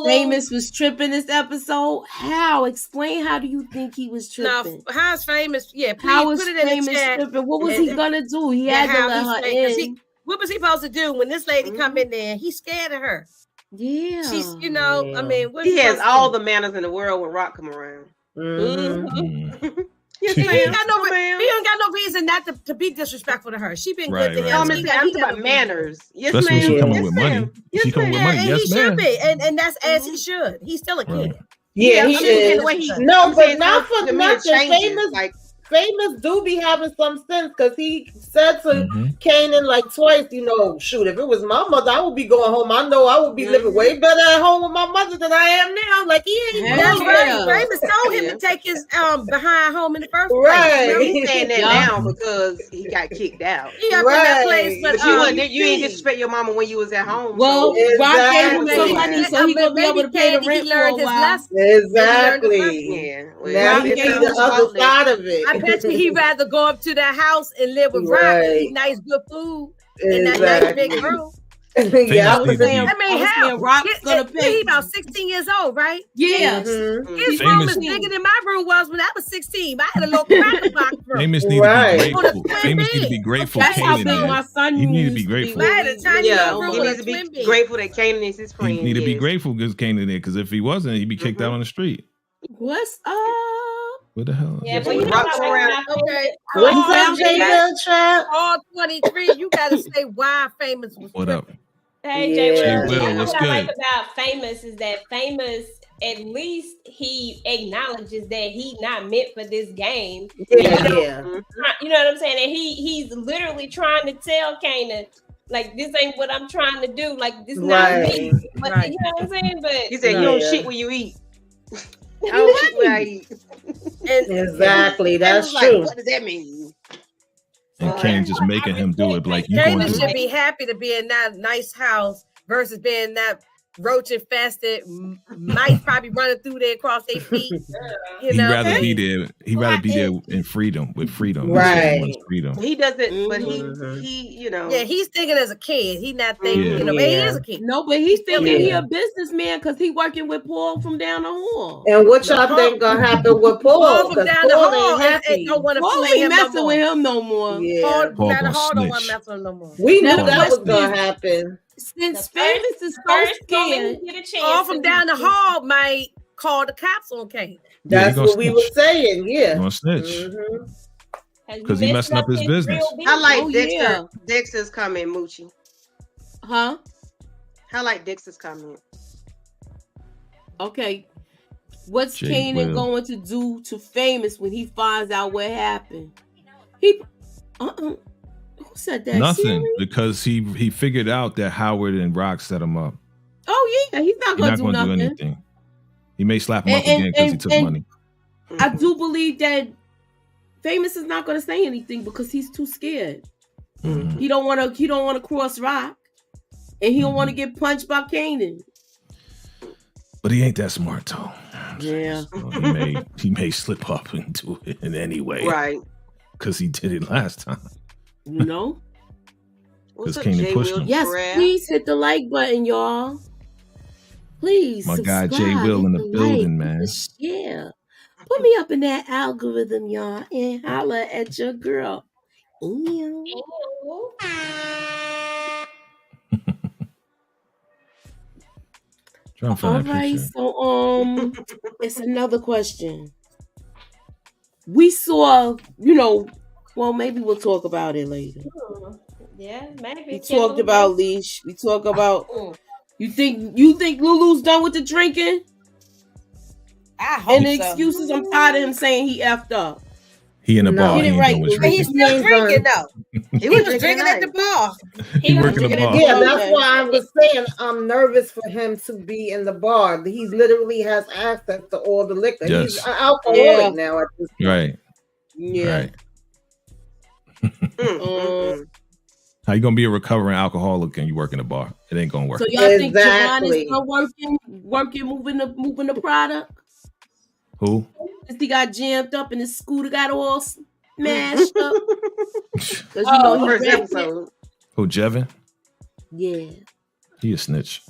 S1: Famous was tripping this episode. How? Explain. How do you think he was tripping?
S2: No, how's Famous? Yeah, please
S1: how was
S2: put it in the chat.
S1: Tripping? What was he gonna do? He had to let her in.
S2: What was he supposed to do when this lady come in there? He's scared of her.
S1: Yeah,
S2: she's, I mean,
S3: he has all the manners in the world when Rock come around.
S2: Yes, he ain't got no reason not to be disrespectful to her. She been good to him.
S3: I'm talking about manners. Yes,
S4: especially
S3: ma'am.
S4: when she coming with money.
S3: Yes,
S4: she coming with money. Yes,
S2: he
S4: ma'am.
S2: should be, and that's as he should. He's still a kid.
S5: Yeah, he is. No, but not for nothing. Famous do be having some sense because he said to Kanan like twice, shoot, if it was my mother, I would be going home. I know I would be living way better at home with my mother than I am now. Like, he ain't
S2: right. Famous told him to take his behind home in the first place.
S3: Right. He's saying that now because he got kicked out.
S2: He up in that place, but
S3: you ain't disrespect your mama when you was at home.
S1: Well, Rock gave him some money so he gonna be able to pay the rent for a while.
S5: Exactly.
S3: Yeah.
S5: Now he gave the other side of it.
S2: I bet you he'd rather go up to that house and live with Rock and eat nice, good food in that nice big room.
S5: Yeah, I was
S2: saying Rock's gonna pay. He about 16 years old, right?
S1: Yeah.
S2: His room is bigger than my room was when I was 16. I had a little cracker box room.
S4: Famous need to be grateful. Famous need to be grateful.
S1: That's how big my son
S4: he need to be grateful.
S2: I had a tiny room.
S3: He needs to be grateful that Kanan is his friend.
S4: He need to be grateful because Kanan there. Because if he wasn't, he'd be kicked out on the street.
S1: What's up?
S4: What the hell?
S6: Yeah, but you know
S2: okay.
S5: What's up, Jay?
S2: All 23. You gotta say why Famous was.
S4: What up?
S6: Hey, Jay
S4: Will, what's
S6: what
S4: good?
S6: I like about Famous is that Famous, at least he acknowledges that he's not meant for this game.
S5: Yeah.
S6: You know what I'm saying? And he's literally trying to tell Kanan, like, this ain't what I'm trying to do. Like, this not me. But you know what I'm saying? But
S3: he said, you don't shit when you eat. I don't shit when I eat.
S5: Exactly, that's true.
S3: Like, what does that mean?
S4: And Kanan just making him do it. Like, you
S2: Kanan should be happy to be in that nice house versus being that roach infested mice probably running through there across their feet.
S4: He'd rather be there. He'd rather be there in freedom, with freedom.
S5: Right.
S4: Freedom.
S3: He doesn't, but he,
S2: Yeah, he's thinking as a kid. He's not thinking, he is a kid.
S1: No, but he's thinking he a businessman because he working with Paul from down the hall.
S5: And what y'all think gonna happen with Paul?
S2: From down the hall ain't
S1: Paul ain't messing with him no more.
S5: Yeah.
S2: Paul down the hall don't want to mess with him no more.
S5: We knew that was gonna happen.
S1: Since Famous is so scared,
S2: all from down the hall might call the cops on Kane.
S5: That's what we were saying. Yeah,
S4: gonna snitch because he messing up his business.
S3: I like Dexter's comment, Moochie.
S1: Huh?
S3: I like Dexter's comment.
S1: Okay, what's Kanan going to do to Famous when he finds out what happened? Who said that?
S4: Nothing,
S1: Siri?
S4: because he figured out that Howard and Rock set him up.
S1: Oh yeah, he's not going to do nothing.
S4: Anything. He may slap him up again because he took money.
S1: I do believe that Famous is not going to say anything because he's too scared. Mm-hmm. He don't want to cross Rock, and he don't want to get punched by Kanan.
S4: But he ain't that smart, though.
S1: Yeah,
S4: so he may slip up and do it in any way,
S3: right?
S4: Because he did it last time.
S1: You know?
S4: Because Kanan pushed him.
S1: Yes, please hit the like button, y'all. Please.
S4: My guy Jay Will in the building, man.
S1: Yeah. Put me up in that algorithm, y'all, and holla at your girl. Ew. All right, so it's another question. We saw, well, maybe we'll talk about it later.
S6: Yeah, maybe.
S1: We talked about Leash. We talk about. You think Lulu's done with the drinking?
S2: I hope
S1: and the excuses. I'm tired of him saying he effed up.
S4: He in the bar.
S1: He didn't right.
S2: He's still drinking though. He was drinking at the bar.
S4: He working the bar.
S5: Yeah, that's why I was saying I'm nervous for him to be in the bar. He literally has access to all the liquor.
S4: Yes.
S5: He's an alcoholic now at this point.
S4: Right.
S1: Yeah.
S4: Right. How you gonna be a recovering alcoholic and you work in a bar? It ain't gonna work.
S1: So y'all think Javon is still working, moving the product?
S4: Who?
S1: He got jammed up and his scooter got all smashed up. First
S3: episode.
S4: Who, Jevin?
S1: Yeah.
S4: He a snitch.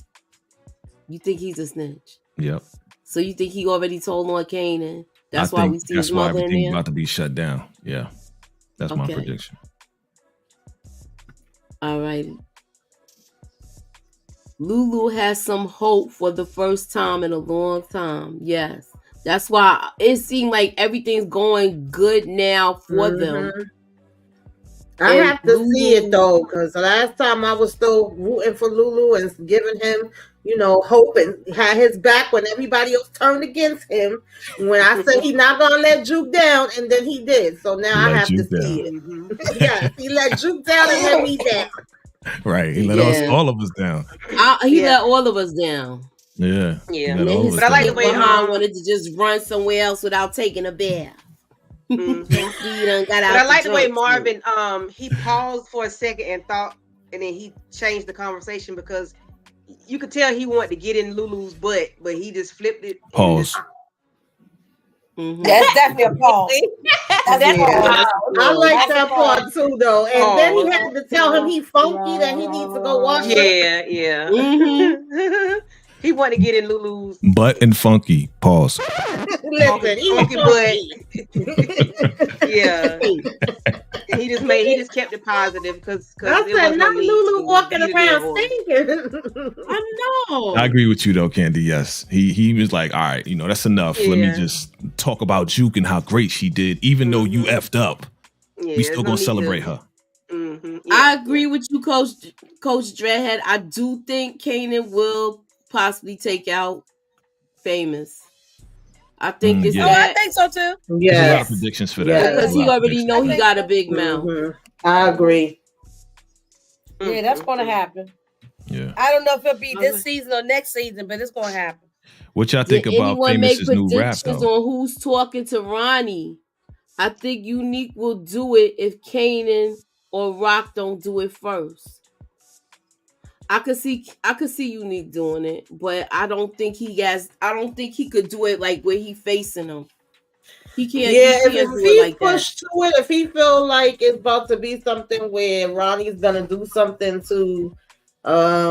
S1: You think he's a snitch?
S4: Yep.
S1: So you think he already told on Kanan? That's why we see his mother in there?
S4: Everything's about to be shut down. Yeah. That's my prediction.
S1: All right. Lulu has some hope for the first time in a long time. Yes. That's why it seemed like everything's going good now for them.
S5: I have to see it though, because last time I was still rooting for Lulu and giving him, hope and had his back when everybody else turned against him. When I said he's not gonna let Juke down, and then he did. So now I have to see it. Yes, he let Juke down and let me down.
S4: Right, he let all of us down.
S1: He let all of us down.
S4: Yeah.
S1: But I like the way Han wanted to just run somewhere else without taking a bath.
S3: But I like the way Marvin he paused for a second and thought, and then he changed the conversation because you could tell he wanted to get in Lulu's butt, but he just flipped it.
S4: Pause.
S2: That's definitely a pause.
S5: I like that part too, though. And then he had to tell him he's funky, that he needs to go wash it.
S3: Yeah. He wanted to get in Lulu's
S4: butt and funky. Pause.
S5: Listen, he was
S3: butt. Yeah. He just kept it positive because
S5: I said not Lulu walking around stinking.
S1: I know.
S4: I agree with you though, Candy. Yes, he was like, all right, that's enough. Let me just talk about Juke and how great she did, even though you effed up. We still gonna celebrate her.
S1: I agree with you, Coach Dreadhead. I do think Kanan will possibly take out Famous. I think it's
S2: I think so too.
S4: Yeah, there's a lot of predictions for that.
S1: Because he already know he got a big mouth.
S5: I agree.
S2: Yeah, that's gonna happen.
S4: Yeah.
S2: I don't know if it'll be this season or next season, but it's gonna happen.
S4: What y'all think about Famous's new rap though?
S1: On who's talking to Ronnie? I think Unique will do it if Kanan or Rock don't do it first. I could see Unique doing it, but I don't think he could do it like where he facing him. He can't.
S5: Yeah, if he pushed to it, if he feel like it's about to be something where Ronnie's gonna do something to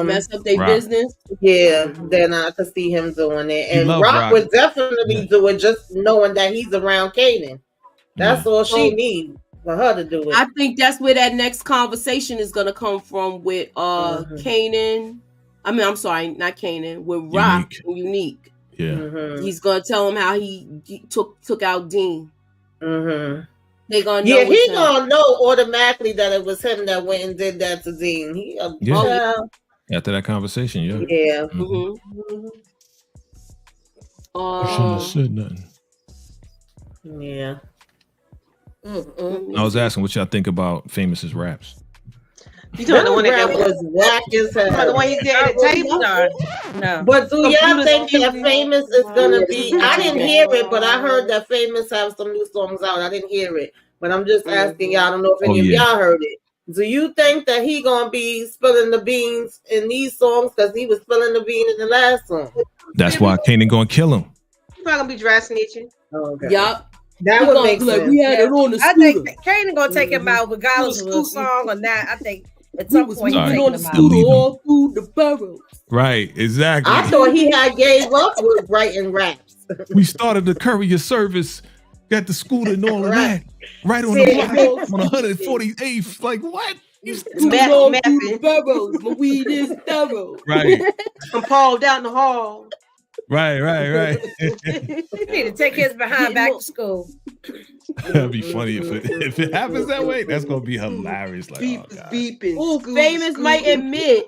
S1: mess up their business,
S5: then I could see him doing it. And Rock would definitely do it, just knowing that he's around Kanan. That's all she needs for her to do it.
S1: I think that's where that next conversation is gonna come from with Kanan. I mean, I'm sorry, not Kanan. With Rock and Unique.
S4: Yeah,
S1: he's gonna tell him how he took out Dean. They gonna know.
S5: Yeah, he gonna know automatically that it was him that went and did that to Dean.
S4: After that conversation,
S5: yeah.
S4: Shouldn't have said nothing.
S5: Yeah.
S4: I was asking what y'all think about Famous's raps.
S3: You talking the one that
S5: was whack as hell.
S3: The one he did at the table?
S2: No.
S5: But do y'all think that Famous is gonna be? I didn't hear it, but I heard that Famous have some new songs out. I didn't hear it, but I'm just asking y'all. I don't know if any of y'all heard it. Do you think that he gonna be spilling the beans in these songs because he was spilling the bean in the last song?
S4: That's why Kanan gonna kill him.
S3: He's not gonna be dry snitching.
S5: Okay.
S1: Yup.
S5: That would make sense.
S1: We had it on the scooter.
S2: I think Kanan gonna take him out regardless of the song or not. I think at some point he's
S1: on the scooter all through the barrels.
S4: Right, exactly.
S5: I thought he had gave up with writing raps.
S4: We started the courier service, got the scooter and all of that. Right on the block on 148th. Like what?
S1: My weed is thorough.
S4: Right.
S3: I'm Paul down the hall.
S4: Right.
S2: You need to take his behind back to school.
S4: That'd be funny if it happens that way. That's gonna be hilarious. Like,
S3: beeping.
S1: Oh, Famous might admit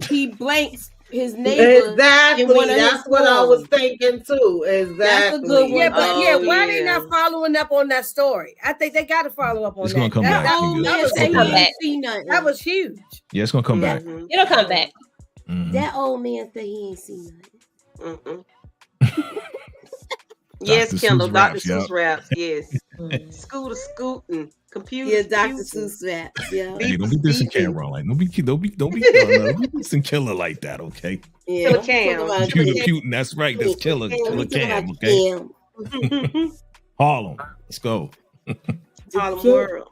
S1: he blanks his neighbor.
S5: Exactly. That's what I was thinking too. Exactly.
S1: That's a good one.
S2: Yeah, but why they not following up on that story? I think they got to follow up on
S4: it's
S2: that.
S4: Gonna come back.
S2: That was huge.
S4: Yeah, it's gonna come back.
S6: It'll come back.
S1: That old man said he ain't seen nothing.
S3: Yes, Kendall, Dr. Seuss raps. Yes, scooter scooting, computer.
S1: Yeah, Dr. Seuss raps. Yeah.
S4: Hey, don't be dissing Cameron. Like, don't be dissing Killer like that, okay?
S1: Yeah.
S4: Computer Putin. That's right. That's Killer Cam. Okay. Harlem. Let's go.
S3: Harlem World.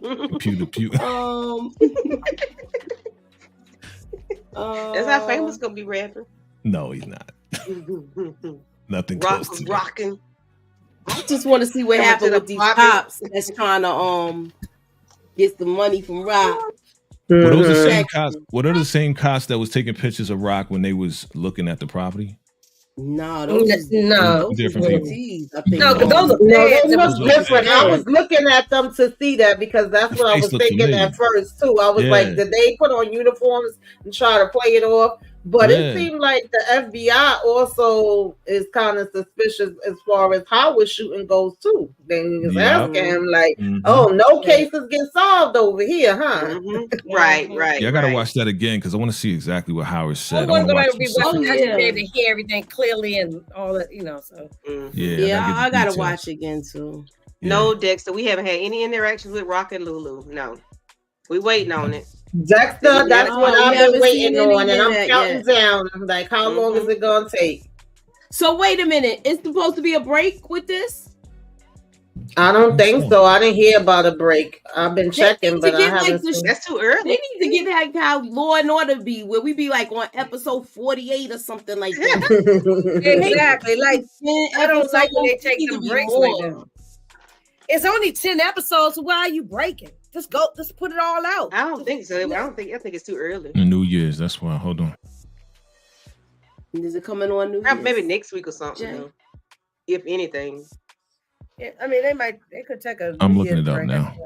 S4: Computer Putin.
S3: That's how Famous gonna be rapping.
S4: No, he's not. Nothing close to
S3: rocking.
S1: I just want to see what happened with these cops that's trying to get the money from Rock.
S4: Were those the same cops? What are the same cops that was taking pictures of Rock when they was looking at the property?
S1: No, those
S4: different people.
S2: No, because those are
S5: they look different. I was looking at them to see that because that's what I was thinking at first too. I was like, did they put on uniforms and try to play it off? But it seemed like the FBI also is kind of suspicious as far as Howard shooting goes too. Then he was asking him like, "Oh, no cases get solved over here, huh?"
S3: Right.
S4: Yeah, I gotta watch that again because I want to see exactly what Howard said.
S2: I want to be watching to be able to hear everything clearly and all that, So
S1: I gotta watch again too.
S3: No, Dexter, we haven't had any interactions with Rock and Lulu. No, we waiting on it.
S5: Dexter, that's what I've been waiting on, and I'm counting down. I'm like, how long is it gonna take?
S1: So wait a minute, it's supposed to be a break with this?
S5: I don't think so. I didn't hear about a break. I've been checking, but I haven't.
S3: That's too early.
S1: They need to get like how Law and Order be, where we be like on episode 48 or something like that.
S2: Exactly. Like I don't like when they take some breaks like that. It's only 10 episodes, so why are you breaking? Just put it all out.
S3: I don't think so. I think it's too early.
S4: New Year's, that's why. Hold on.
S1: Is it coming on New Year's?
S3: Maybe next week or something, if anything.
S2: Yeah, I mean, they could take a.
S4: I'm looking it up now.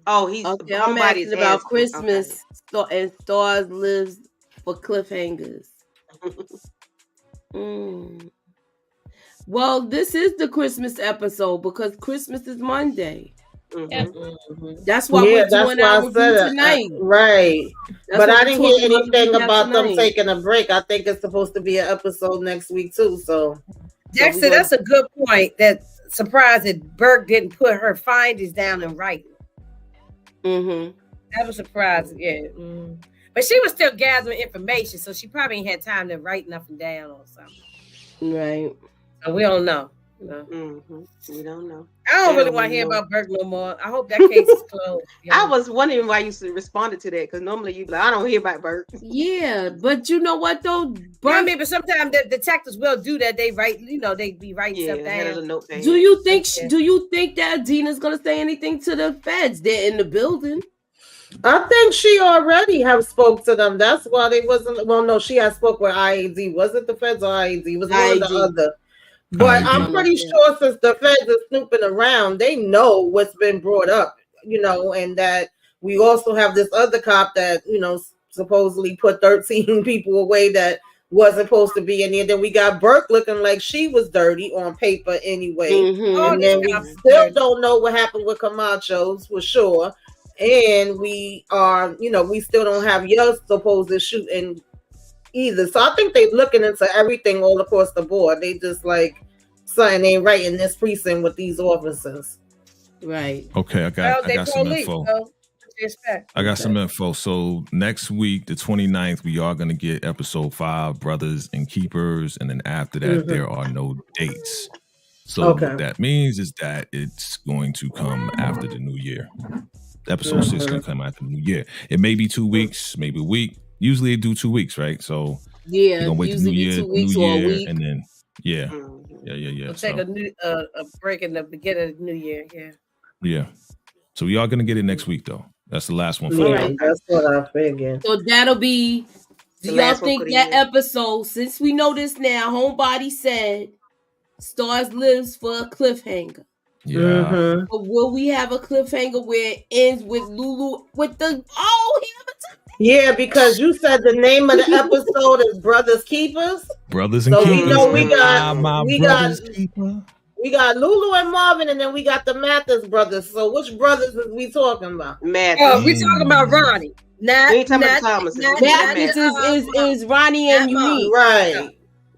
S3: Oh, I'm
S1: asking about Christmas and Stars Lives for cliffhangers. Well, this is the Christmas episode because Christmas is Monday. That's why we're doing our review tonight.
S5: Right. But I didn't hear anything about them taking a break. I think it's supposed to be an episode next week too. So
S2: Dexter, that's a good point. That surprised that Burke didn't put her findings down in writing. That was surprising, But she was still gathering information, so she probably ain't had time to write nothing down or something.
S1: Right.
S2: So we don't know.
S3: We don't know.
S2: I don't really want to hear about Burke no more. I hope that case is closed.
S3: I was wondering why you responded to that because normally you be like, I don't hear about Burke.
S1: Yeah, but you know what though?
S2: I mean, but sometimes the detectives will do that. They write, they be writing stuff down.
S1: Do you think that Dina's gonna say anything to the feds? They're in the building.
S5: I think she already have spoke to them. That's why they wasn't. Well, no, she had spoke with IAD. Was it the feds or IAD? It was one or the other. But I'm pretty sure since the feds are snooping around, they know what's been brought up, and that we also have this other cop that, supposedly put 13 people away that wasn't supposed to be in there. Then we got Burke looking like she was dirty on paper anyway. And then we still don't know what happened with Camacho's for sure. And we are, we still don't have your supposed shooting either. So I think they're looking into everything all across the board. They just like something ain't right in this precinct with these officers.
S1: Right.
S4: Okay, I got some info. I got some info. So next week, the 29th, we are going to get episode 5, Brothers and Keepers. And then after that, there are no dates. So what that means is that it's going to come after the new year. Episode 6 is going to come after the new year. It may be 2 weeks, maybe a week. Usually they do 2 weeks, right? So
S1: you're
S4: gonna wait
S1: usually
S4: the
S1: 2 weeks or a week.
S4: And then
S2: We'll take a break in the beginning of the new year.
S4: Yeah. So we are gonna get it next week though. That's the last one for
S5: That's what I figured.
S1: So that'll be. Do y'all think that episode? Since we know this now, Homebody said Stars Lives for a cliffhanger.
S4: Yeah.
S1: But will we have a cliffhanger where it ends with Lulu with the
S5: Yeah, because you said the name of the episode is Brothers Keepers.
S4: Brothers and Keepers.
S5: So we know we got Lulu and Marvin, and then we got the Mathis brothers. So which brothers is we talking about?
S3: Mathis.
S2: Oh, we talking about Ronnie.
S3: We ain't talking about Thomas.
S1: Mathis is Ronnie and Unique.
S5: Right.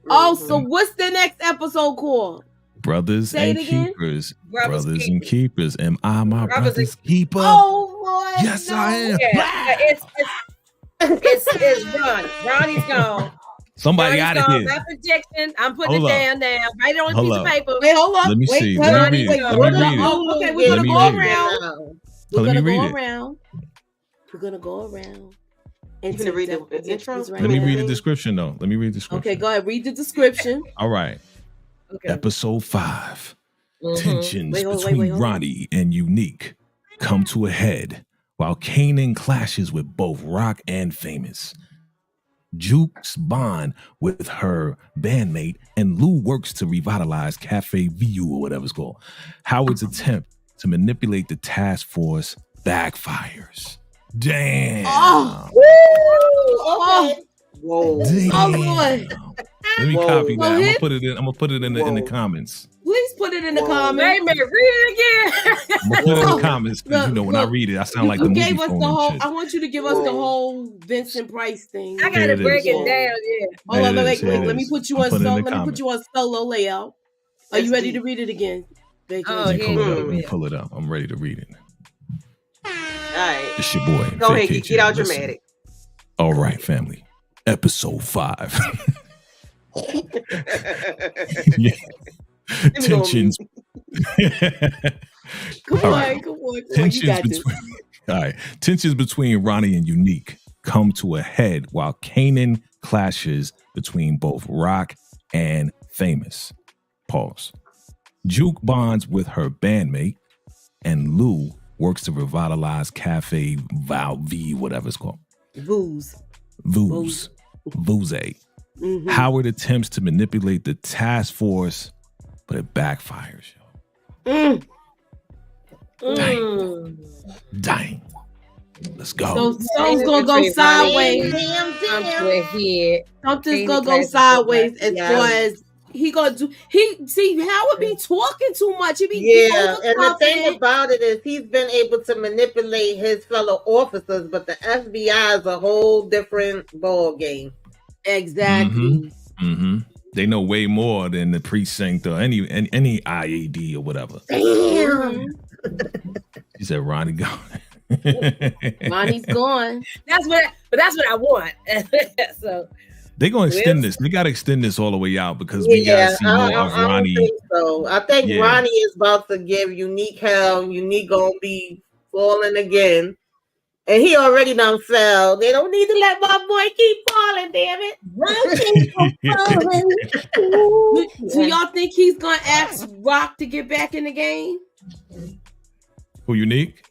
S1: Oh, so what's the next episode called?
S4: Brothers and Keepers. Brothers and Keepers. Am I my brother's keeper?
S1: Oh, Lord.
S4: Yes, I am.
S2: It's Ronnie. Ronnie's gone.
S4: Somebody out of here.
S2: My projection. I'm putting it down now. Write it on a piece of paper.
S1: Wait, hold up.
S4: Let me see.
S1: Let me read it. Okay, we're going to go around. We're going to go around. We're going to go around.
S3: You gonna read the intro?
S4: Let me read the description though. Let me read the description.
S1: Okay, go ahead. Read the description.
S4: All right. Okay. Episode 5. Tensions between Ronnie and Unique come to a head while Kanan clashes with both Rock and Famous. Juke's bond with her bandmate, and Lou works to revitalize Cafe VU or whatever it's called. Howard's attempt to manipulate the task force backfires. Damn.
S5: Oh, okay.
S3: Whoa.
S4: Damn.
S1: Oh, Lord.
S4: Let me copy that. I'm gonna put it in the comments.
S1: Please put it in the comments.
S2: Wait a minute, read it again.
S4: I'm gonna put it in the comments because when I read it, I sound like the movie
S1: gave us
S4: phone
S1: the
S4: and
S1: whole.
S4: shit.
S1: I want you to give us the whole Vincent Price thing.
S2: I gotta break it down. Yeah.
S1: Hold on, wait.
S4: It
S1: Let me
S4: is.
S1: put you
S4: I'll
S1: on
S4: put it in
S1: solo.
S4: the
S1: Let me put you on solo layout. Are you ready to read it again?
S2: Oh,
S4: Let me pull it up. I'm ready to read it.
S3: All right.
S4: It's your boy.
S3: Go ahead, get out dramatic.
S4: All right, family. Episode 5. Yeah. Tensions.
S1: Come on.
S4: Tensions between tensions between Ronnie and Unique come to a head while Kanan clashes between both Rock and Famous. Pause. Juke bonds with her bandmate, and Lou works to revitalize Cafe V, whatever it's called.
S1: Vooze. Mm-hmm.
S4: Howard attempts to manipulate the task force, but it backfires. Dang. Let's go.
S1: So something's gonna go sideways. Something's gonna go sideways as far as he gonna do. Howard be talking too much.
S5: And the thing about it is he's been able to manipulate his fellow officers, but the FBI is a whole different ball game.
S1: Exactly.
S4: Mm-hmm. They know way more than the precinct or any IAD or whatever.
S5: Damn.
S4: He said Ronnie gone.
S1: Ronnie's gone.
S2: That's what I want. So
S4: they're gonna extend this. They gotta extend this all the way out because we gotta see more of Ronnie.
S5: I think Ronnie is about to give Unique hell. Unique gonna be falling again. And he already done fell. They don't need to let my boy keep falling, damn it.
S1: Do y'all think he's gonna ask Rock to get back in the game?
S4: Who, Unique?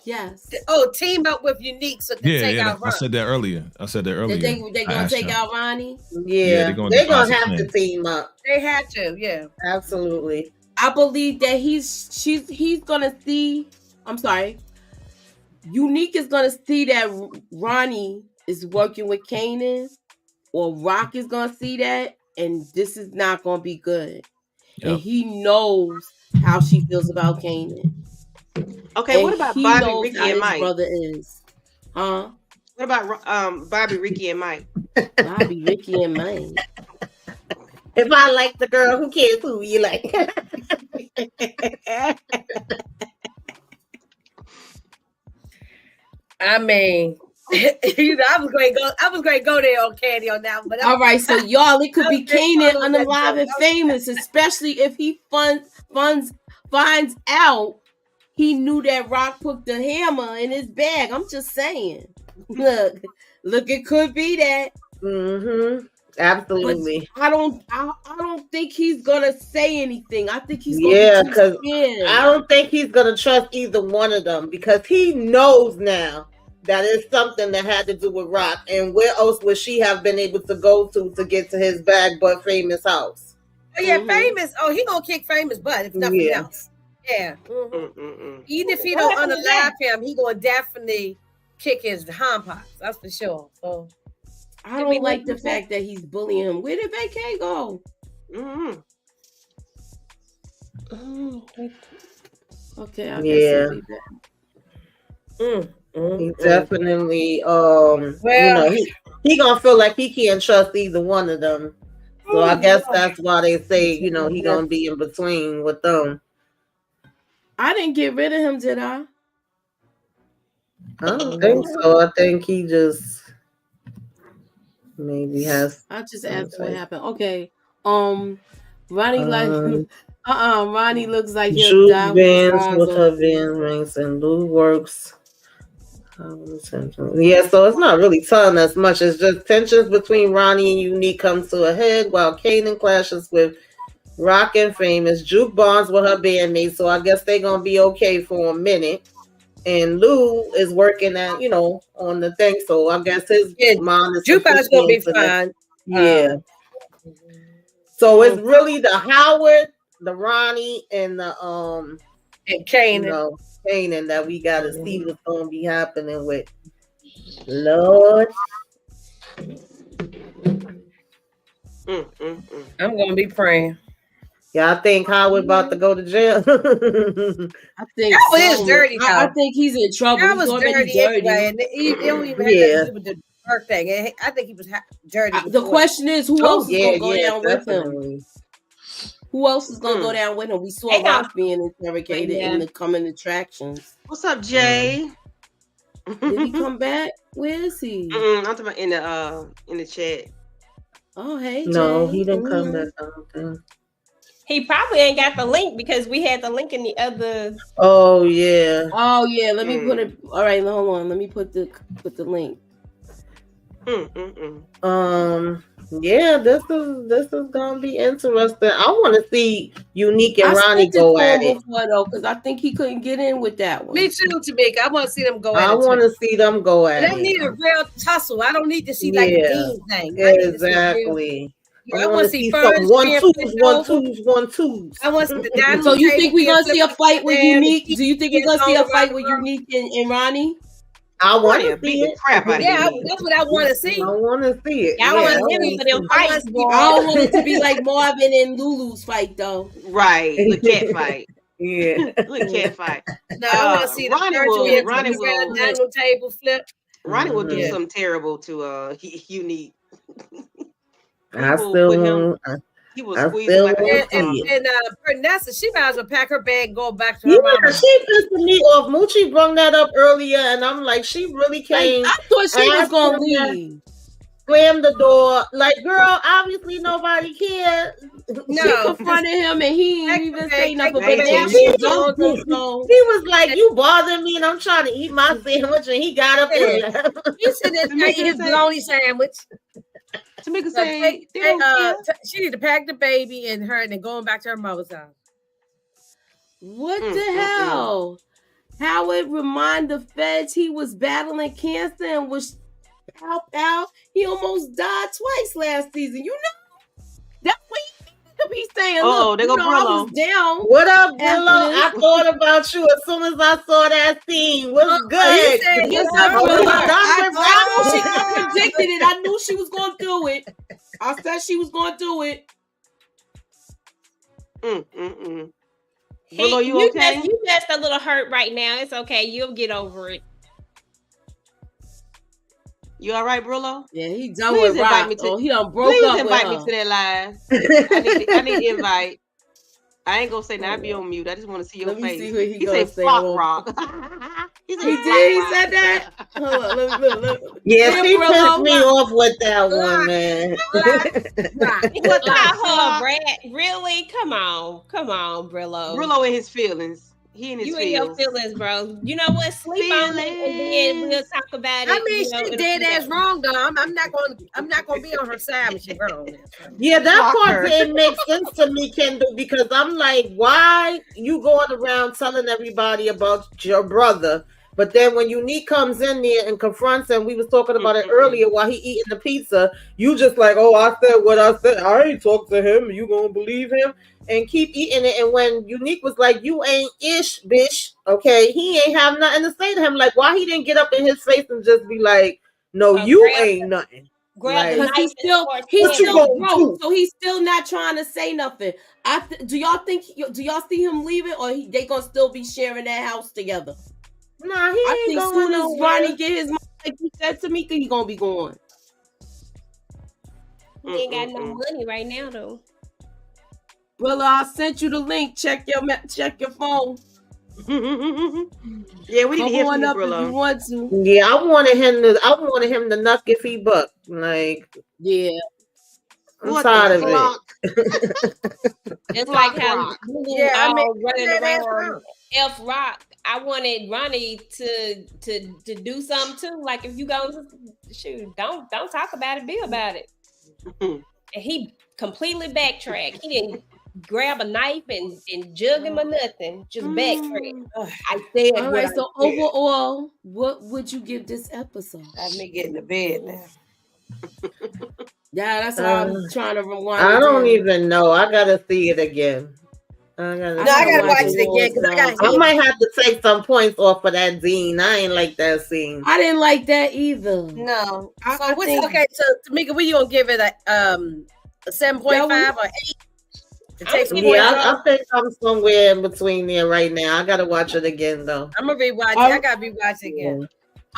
S1: Yes.
S2: Oh, team up with Unique so they take out Rock.
S4: I said that earlier.
S1: They're gonna take out Ronnie?
S5: Yeah, they're gonna have to team up.
S2: They had to, yeah.
S5: Absolutely.
S1: I believe that he's gonna see. I'm sorry. Unique is gonna see that Ronnie is working with Kanan, or Rock is gonna see that, and this is not gonna be good. Yep. And he knows how she feels about Kanan.
S3: Okay,
S1: and
S3: what about Bobby, Ricky, and Mike?
S1: Brother is, huh?
S3: What about Bobby, Ricky, and Mike?
S1: Bobby, Ricky, and Mike.
S5: If I like the girl, who cares who you like?
S2: I mean, I was going to go there on Candy on that one. But
S1: all right, so y'all, it could be Kanan unalive and famous, especially if he finds out he knew that Rock put the hammer in his bag. I'm just saying. Look, it could be that.
S5: Mm-hmm. Absolutely.
S1: But I don't think he's gonna say anything. I think he's gonna
S5: because I don't think he's gonna trust either one of them because he knows now that it's something that had to do with Rock. And where else would she have been able to go to get to his bag but Famous house?
S2: Oh yeah, Famous. Oh, he gonna kick Famous butt if nothing else. Yeah. Mm-hmm. Even if he don't unalive him, he gonna definitely kick his hind parts. That's for sure. So
S1: I don't like the fact that he's bullying him. Where did Vacay go?
S3: Mm-hmm.
S1: Okay, I guess
S5: he'll be back. He definitely, he gonna feel like he can't trust either one of them. So I guess that's why they say, he gonna be in between with them.
S1: I didn't get rid of him, did I?
S5: I don't think so. I think he just maybe has.
S1: I just asked what happened. Okay. Ronnie Ronnie looks like he'll die
S5: with her Vans rings and Lou works. Yeah, so it's not really telling us much. It's just tensions between Ronnie and Unique comes to a head while Kanan clashes with Rock and Famous. Juke bonds with her bandmates, so I guess they're gonna be okay for a minute. And Lou is working at, on the thing. So I guess his mom is
S2: Jukebox gonna be fine.
S5: Yeah. So it's really the Howard, the Ronnie, and the
S2: and Kanan.
S5: Kanan that we gotta see what's gonna be happening with. Lord.
S2: I'm gonna be praying.
S5: Y'all think Howard about to go to jail?
S1: I think
S2: that was dirty.
S1: I think he's in trouble.
S2: That was dirty anyway, and he don't even have to do with the work thing. I think he was dirty.
S1: The question is, who else is gonna go down with him? Who else is gonna go down with him? We saw Rock being interrogated in the coming attractions.
S3: What's up, Jay?
S1: Did he come back? Where is he?
S3: I'm talking about in the chat.
S1: Oh, hey, Jay.
S5: No, he didn't come back. I don't think.
S6: He probably ain't got the link because we had the link in the other.
S5: Oh yeah.
S1: Let me put it. All right, hold on. Let me put the link.
S5: Yeah, this is gonna be interesting. I want to see Unique and Ronnie go at it
S1: because I think he couldn't get in with that one.
S2: Me too, Tamika. I want to see them go at it.
S5: I want to see them go at it.
S2: I need a real tussle. I don't need to see like a Dean thing.
S5: Exactly. I want to see some 1-2s.
S2: I want to see the
S1: So you think we're gonna see a fight with Unique? Do you think we're gonna see a fight with Unique and Ronnie?
S5: I want to see it.
S3: Crap out
S2: that's what I want to see.
S5: I want to see it.
S6: I want to see them fight.
S1: I don't want it to be like Marvin and Lulu's fight, though.
S3: Right, the cat fight.
S5: Yeah,
S3: the cat fight.
S2: No, I want to see Ronnie will table flip.
S3: Ronnie will do something terrible to Unique.
S5: I still
S3: he was squeezing like a
S2: and Nessa, she might as well pack her bag and go back to her mama.
S5: She pissed me off. Moochie brought that up earlier, and I'm like, she really came.
S1: I thought she was gonna leave.
S5: Slam the door, like, girl. Obviously, nobody cared.
S1: No, she confronted him, and he didn't even say nothing. But now
S5: he was like, "You bothering me, and I'm trying to eat my sandwich," and he got up and left.
S2: He said, "Eat his bologna sandwich."
S3: Tamika
S2: she need to pack the baby and her and then going back to her mother's house.
S1: What the hell? Howard remind the feds he was battling cancer and was out. He almost died twice last season. You know, that's what he could be saying. Look,
S3: they go Brillo.
S1: I was down.
S5: What up, Brillo? I thought about you as soon as I saw that scene. What's good?
S1: I predicted it. I knew she was going to do it. I said she was going to do it.
S3: Brillo, you okay?
S6: You just a little hurt right now. It's okay. You'll get over it.
S3: You all right, Brillo?
S1: Yeah, he done with Rock. He done broke up with her.
S3: Please invite me to that live. I need invite. I ain't gonna say now. I be on mute. I just want to see your face.
S1: See what he
S3: said "Fuck Rock."
S1: He said that. Hold on, look.
S5: Yeah, she pissed me off with that one, man.
S6: Look at her, Brad. Really? Come on, Brillo.
S3: Brillo in his feelings. He in his
S6: feelings. You in your feelings, bro. You know what? Sleep on it, and then we'll talk about it.
S2: I mean, she dead ass wrong, though. I'm not gonna be on her side when she wrong.
S5: Yeah, that part didn't make sense to me, Kendall, because I'm like, why you going around telling everybody about your brother? But then when Unique comes in there and confronts him, we was talking about it earlier while he eating the pizza, you just like, oh, I said what I said. I ain't talk to him. You gonna believe him? And keep eating it. And when Unique was like, you ain't ish, bitch, okay, he ain't have nothing to say to him. Like, why he didn't get up in his face and just be like, no, you ain't nothing.
S6: Grab
S1: like, he's still broke, so he's still not trying to say nothing. Do y'all see him leaving, or they gonna still be sharing that house together?
S5: Nah, I
S1: think as soon as Ronnie get his money, like you said to me, he gonna be going.
S6: He ain't got no money right now, though.
S1: Well, I sent you the link. Check your phone.
S3: Yeah, we need to hear from you,
S1: Brillo. If you want to.
S5: Yeah, I wanted him to knock if he buck. Like,
S1: yeah.
S5: I'm tired of it.
S6: It's like how running around F Rock. I wanted Ronnie to do something too. Like, if you go shoot, don't talk about it, be about it. And he completely backtracked. He didn't grab a knife and jug him or nothing. Just back straight. I said.
S1: All right. So overall, what would you give this episode?
S2: Let me get in the bed now.
S1: Yeah, that's how I'm trying to rewind.
S5: I don't even know. I gotta see it again. I
S2: gotta watch it again because
S5: I might have to take some points off of that Dean. I ain't like that scene.
S1: I didn't like that either.
S2: No. So okay, so Tamika, what you gonna give it a 7.5 or 8?
S5: I think I'm somewhere in between there right now. I gotta watch it again though.
S2: I'm gonna rewatch it. I gotta rewatch it again.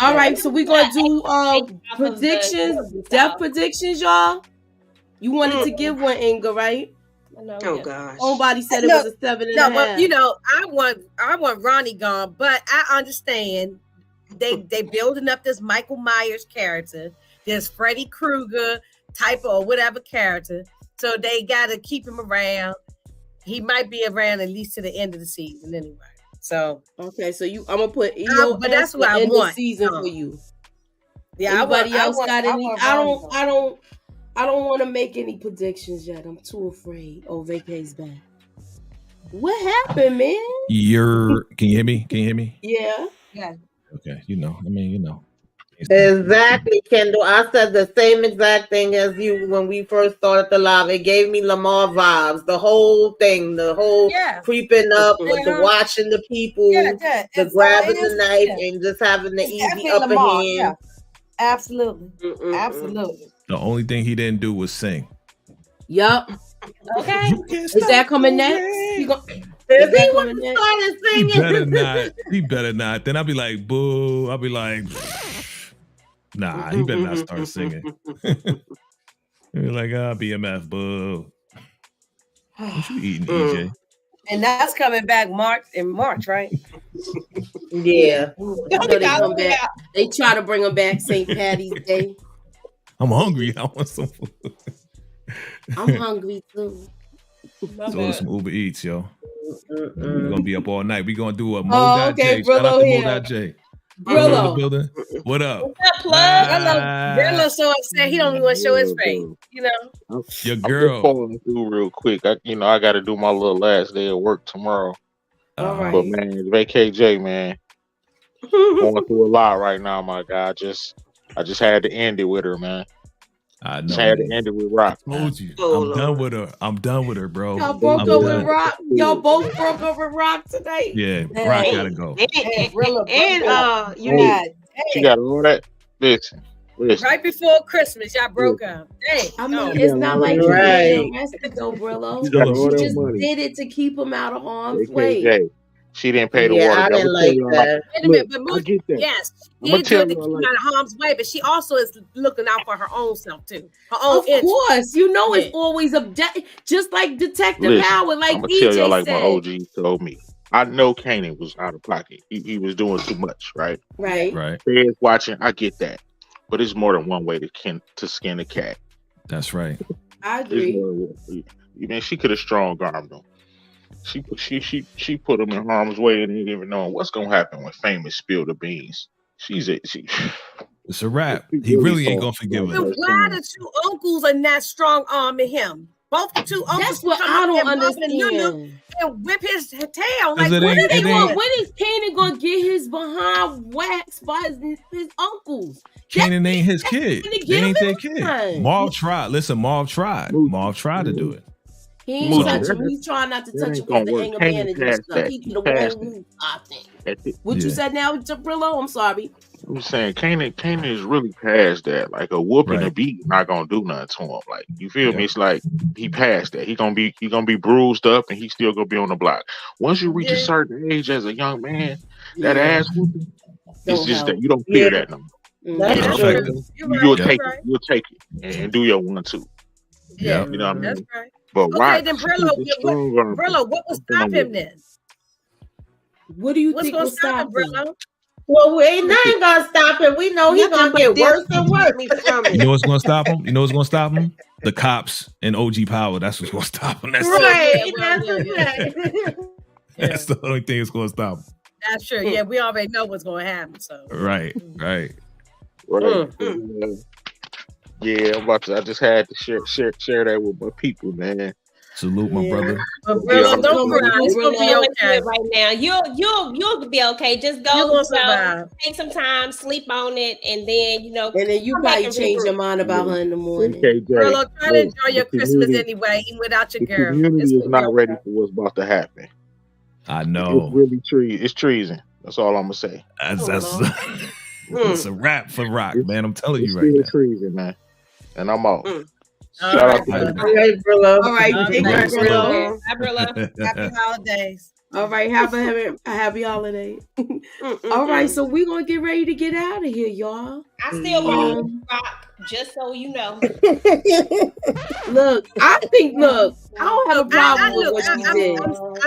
S1: All right, so we're gonna do predictions, death predictions, y'all. You wanted to give one, Inga, right?
S3: Oh gosh.
S1: Nobody said it was a 7.5.
S2: No, but you know, I want Ronnie gone, but I understand they building up this Michael Myers character, this Freddy Krueger type or whatever character. So they gotta keep him around. He might be around at least to the end of the season anyway. So
S1: okay, so I'm gonna put
S2: but that's what I want
S1: season for you.
S2: Yeah,
S1: anybody else got any? I don't want to make any predictions yet. I'm too afraid. Oh, Vacay's back. What happened, man?
S4: Can you hear me? Can you hear me?
S1: Yeah.
S4: Okay, you know.
S5: Exactly, Kendall. I said the same exact thing as you when we first started the live. It gave me Lamar vibes. The whole thing, the whole creeping up, the watching the people, the grabbing the knife, and just having the easy upper hand.
S2: Yeah. Absolutely. Absolutely.
S4: The only thing he didn't do was sing.
S1: Yup.
S6: Okay.
S1: Is that coming next?
S4: He better not. Then I'll be like, boo. I'll be like, nah, he better not start singing. He'll be like, BMF, boo. What you eating, EJ?
S2: And that's coming back in March, right?
S5: Yeah.
S1: They try to bring him back St. Patty's Day.
S4: I'm hungry. I want some food.
S1: I'm hungry too.
S4: So some Uber Eats, yo. We're gonna be up all night. We're gonna do a
S1: okay,
S4: J. Shout out to Mo.J.
S1: Brillo.
S4: Building. What up?
S6: What's up, plug?
S2: Brillo so upset he don't even want to show his face. You know,
S4: your girl.
S7: I'm pulling through real quick. I got to do my little last day of work tomorrow.
S1: All right.
S7: But man, VKJ, man, going through a lot right now, my guy. I just had to end it with her, man.
S4: I know.
S7: Just had to end it with Rock.
S4: I told you. I'm done with her, bro.
S1: Y'all broke up with Rock. Y'all both broke up with Rock tonight.
S4: Yeah, Rock gotta go.
S7: She got all that. Listen.
S2: Right before Christmas, y'all broke up. Hey,
S1: I mean, it's not like you did arrested though, Brillo. She just did it to keep him out of harm's way.
S7: She didn't pay the water.
S5: I didn't like that.
S2: Wait a minute, but yes, she did do it to keep out of harm's way, but she also is looking out for her own self too. Her own
S1: of course, you know it's always just like Detective Howard, like
S7: I'm gonna
S1: EJ
S7: tell y'all like
S1: said.
S7: my OG told me. I know Kanan was out of pocket. He was doing too much, right?
S1: Right.
S7: Feds watching, I get that, but it's more than one way to skin a cat.
S4: That's right.
S1: I agree.
S7: Man, she could have strong-armed him. She put him in harm's way and didn't even know what's gonna happen when Famous spill the beans.
S4: It's a wrap. He really ain't gonna forgive her.
S2: Why the two uncles are not strong arming him? Both the two uncles.
S1: That's what I don't understand.
S2: And whip his tail. Like,
S1: when is Kanan gonna get his behind waxed by his uncles?
S4: Kanan ain't his kid. They ain't their kid. Marv tried. Listen, Marv tried. Marv tried to do it.
S1: He ain't touch him. He's trying not to touch him with the anger management stuff. He could have won, I think. What you said now, Brillo? I'm sorry.
S7: I'm saying Kanan is really past that. Like a whoop and a beat not gonna do nothing to him. Like, you feel me? It's like he passed that. He gonna be bruised up and he still gonna be on the block. Once you reach a certain age as a young man, that ass whooping, it's just that you don't fear that no more. You'll take it and do your 1-2.
S2: Yeah,
S7: you know what I mean?
S2: That's right.
S7: But
S2: okay, then Brillo, what will stop him then?
S1: What do you think will stop him,
S2: Brillo?
S5: Well, we ain't gonna stop him. We know he's gonna get worse and worse.
S4: You know what's gonna stop him? The cops and OG Power. That's what's gonna stop him. That's That's the only thing that's gonna stop him.
S2: That's true. Yeah, we already know what's gonna happen. So
S4: right.
S7: Yeah, I just had to share that with my people, man.
S4: Salute, my brother.
S2: Don't cry. It's gonna be okay
S6: right now. You'll be okay. Just go, take some time, sleep on it, and then
S1: and then you probably change your mind about her in the morning.
S7: Okay,
S2: Girl, try to enjoy your Christmas anyway, even without your girl.
S7: The community is not ready for what's about to happen.
S4: I know.
S7: It's really it's treason. That's all I'm gonna say.
S4: It's a wrap for Rock, man. I'm telling you right now.
S7: Treason, man. And I'm out.
S2: Shout out to
S5: all right, Brillo.
S1: All right, thank you, Brillo.
S2: Happy holidays.
S1: All right, have a happy holiday. All right, so we're gonna get ready to get out of here, y'all.
S6: I still want to Rock, just so you know.
S1: Look, I don't have a problem with what she did.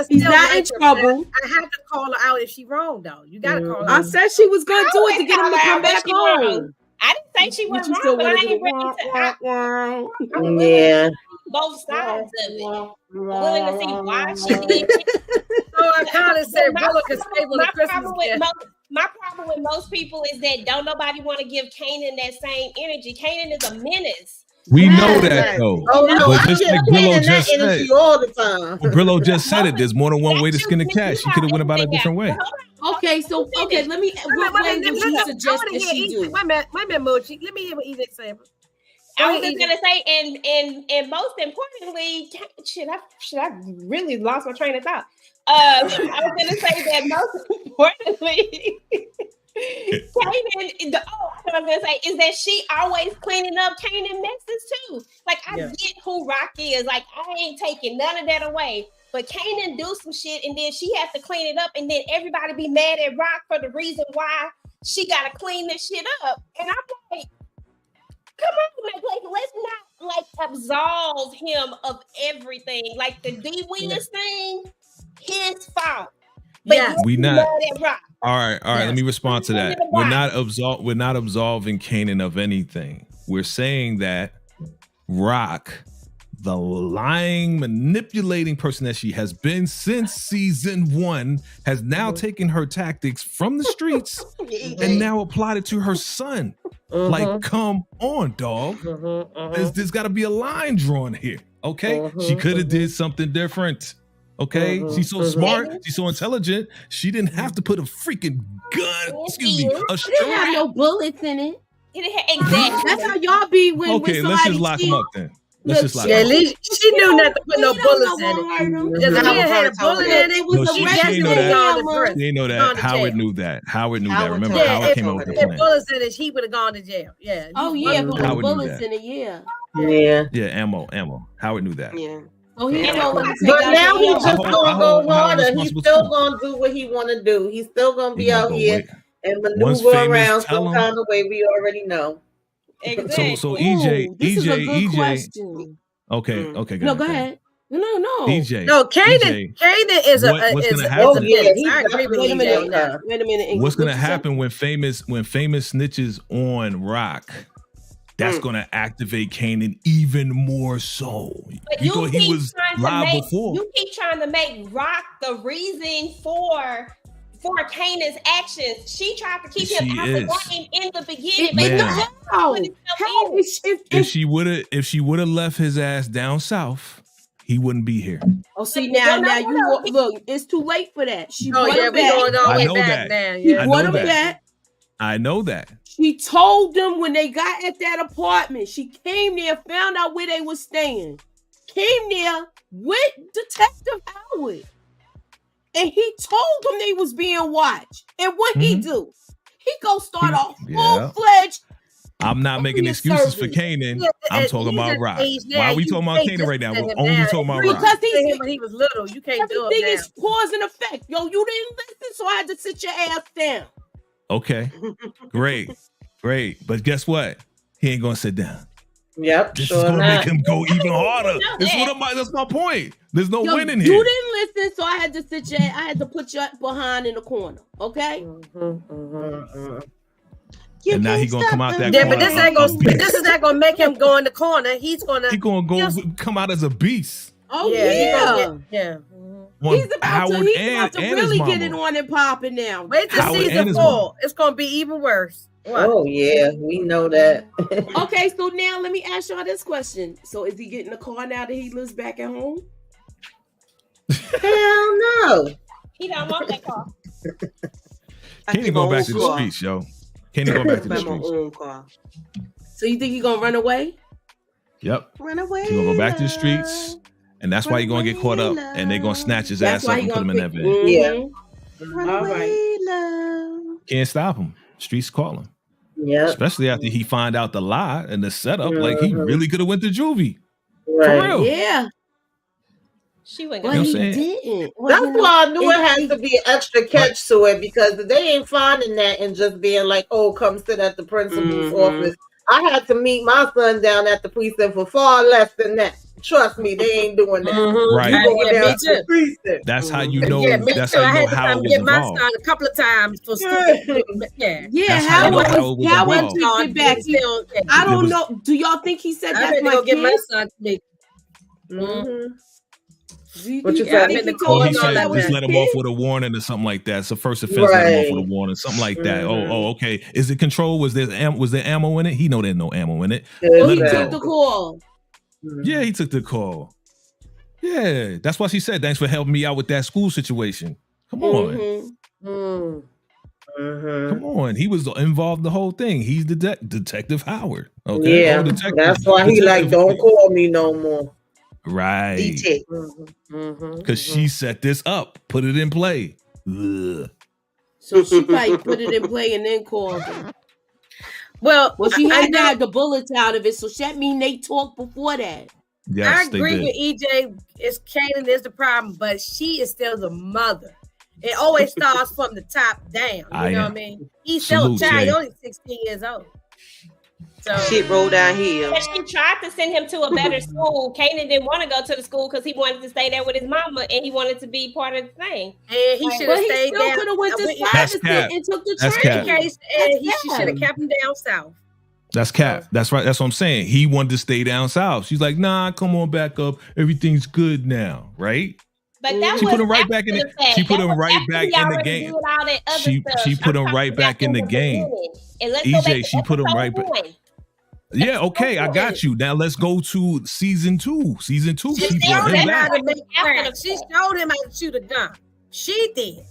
S1: He's not in trouble.
S2: I have to call her out if she's wrong, though. You gotta call her
S1: I
S2: out.
S1: said she was gonna do it to get him to come back home.
S6: I didn't say she was wrong, but I ain't ready to. I'm
S5: willing
S6: both sides of it. I'm willing to see why she did it.
S2: So I kind of said, Bella can stay with the Christmas gift.
S6: My problem with most people is that don't nobody want to give Kanan that same energy. Kanan is a menace.
S4: We know that though.
S5: Oh no,
S4: but
S5: I
S4: just
S5: give
S4: like Brillo
S5: Kanan
S4: just
S5: that
S4: said,
S5: energy all the time.
S4: Brillo just said it. There's more than one way to skin a cat. She could have went about it a different way.
S1: Okay, let me. What way would you suggest that she do?
S2: Wait a minute, Mochi. Let me hear what Edith said.
S6: I was just gonna say, and most importantly, shit, I really lost my train of thought. I was gonna say that most importantly, Kanan. I know what I'm gonna say is that she always cleaning up Kanan messes too. Like I get who Rock is. Like I ain't taking none of that away. But Kanan do some shit and then she has to clean it up and then everybody be mad at Rock for the reason why she gotta clean this shit up. And I'm like, come on, like let's not absolve him of everything. Like the D Willis thing, his fault. But
S4: we not.
S6: Rock.
S4: All right. Let me respond to that. We're not absolving Kanan of anything. We're saying that Rock, the lying, manipulating person that she has been since season 1, has now taken her tactics from the streets and now applied it to her son. Like, come on, dog. There's got to be a line drawn here. Okay, she could have did something different. Okay, she's so smart, she's so intelligent. She didn't have to put a freaking gun. Excuse me, a strap.
S1: It didn't have no bullets in it.
S6: Exactly.
S1: That's how y'all be when.
S4: Okay, let's just lock him up then. Let's just lock him
S2: at
S4: up.
S2: least she knew not to put no bullets in it. Because if he had a bullet in it,
S1: was
S4: she didn't know that. She didn't know that. Howard knew that. Howard knew that. Remember, Howard came up with the plan.
S2: If bullets in it, he would have gone to jail. Yeah.
S1: Oh yeah, but with bullets in it, yeah.
S4: Yeah, ammo. Howard knew that.
S1: Yeah. Oh, he told him.
S5: But now he's just gonna go harder. He's still gonna do what he want to do. He's still gonna be out here and maneuver around some kind of way. We already know.
S6: Exactly.
S4: So EJ. Okay.
S1: No, go ahead. No.
S4: EJ.
S2: No, Kanan is
S4: what's gonna happen?
S1: Wait a minute.
S4: What's gonna happen when famous snitches on Rock? That's gonna activate Kanan even more so. Because he was live before.
S6: You keep trying to make Rock the reason for Kanan's actions. She tried to keep him out the game in the beginning.
S4: If she would have left his ass down south, he wouldn't be here.
S1: Oh, see now you look. It's too late for that. She brought him back.
S4: I know that.
S1: He brought him back.
S4: I know that.
S1: She told them when they got at that apartment. She came there, found out where they were staying. Came there with Detective Howard. And he told them they was being watched. And what he do? He go start a full-fledged.
S4: I'm not making excuses for Kanan. I'm talking about Rock. Why are we talking about Kanan right now? We're only talking about Rock.
S2: Because when he was little, you can't do it.
S1: Everything is cause and effect. Yo, you didn't listen, so I had to sit your ass down.
S4: Okay, great. But guess what? He ain't gonna sit down.
S5: Yep,
S4: this is gonna make him go even harder. That's my point. There's no winning here.
S1: You didn't listen, so I had to put you behind in the corner. Okay.
S4: And now he's gonna come out that corner.
S2: Yeah, but this is not gonna make him go in the corner. He's gonna
S4: come out as a beast.
S1: Oh yeah. He's about to really
S4: get
S1: it on and popping now.
S2: Wait till season 4. It's gonna be even worse.
S5: What? Oh yeah, we know that.
S1: Okay, so now let me ask y'all this question. So is he getting a car now that he lives back at home?
S5: go.
S6: He don't want that car.
S4: Kanan going back to the streets, yo. Kanan going back to the streets.
S1: So you think he's gonna run away?
S4: Yep.
S3: Run away.
S4: He's gonna go back to the streets, and that's why he's gonna get caught up, and they're gonna snatch his ass up and put him in that van.
S5: Yeah.
S1: All right.
S4: Can't stop him. Streets call him.
S5: Yeah.
S4: Especially after he find out the lie and the setup, like he really could have went to juvie.
S5: Right.
S4: For real.
S1: Yeah.
S6: She went.
S1: But he didn't.
S5: That's why I knew it had to be an extra catch to it, because they ain't finding that and just being like, "Oh, come sit at the principal's office." I had to meet my son down at the precinct for far less than that. Trust me, they ain't doing that.
S4: Right.
S5: You going down to the precinct.
S4: That's how you know. That's how you know how it was
S2: get my
S4: involved.
S2: son a couple of times for school.
S1: Yeah, how was it back? I don't know. Do y'all think he said that's my kid?
S2: Get my son to me.
S5: What you said?
S4: He said just let him off with a warning or something like that. It's the first offense. Let him off with a warning, something like that. Oh, okay. Is it controlled? Was there ammo in it? He know there's no ammo in it.
S1: Well, he took the call.
S4: Yeah, he took the call. Yeah, that's why she said, "Thanks for helping me out with that school situation." Come on. Come on. He was involved in the whole thing. He's the Detective Howard. Okay.
S5: Yeah, that's why he like, don't call me no more.
S4: Right. Because she set this up, put it in play. Ugh.
S1: So she probably put it in play and then called him.
S2: Well,
S1: she had to have the bullets out of it, so that mean they talked before that.
S4: Yes,
S2: I agree with EJ. Kanan is the problem, but she is still the mother. It always starts from the top down. You know what I mean? He's still a child. He's only 16 years old. So
S3: shit rolled downhill.
S6: But she tried to send him to a better school. Kanan didn't want to go to the school because he wanted to stay there with his mama and he wanted to be part of the thing.
S2: And he should have stayed there.
S1: He still could have went to Stuyvesant and took the train.
S2: And she should have kept him down south.
S4: That's Cap. That's right. That's what I'm saying. He wanted to stay down south. She's like, nah, come on back up. Everything's good now, right?
S6: But that
S4: she put him right back in the She put him right back in the game. She put him right back in the game. EJ, she put him right back. Yeah, okay, I got you. Now let's go to season 2. Season 2.
S2: She showed him how to shoot a gun. She did.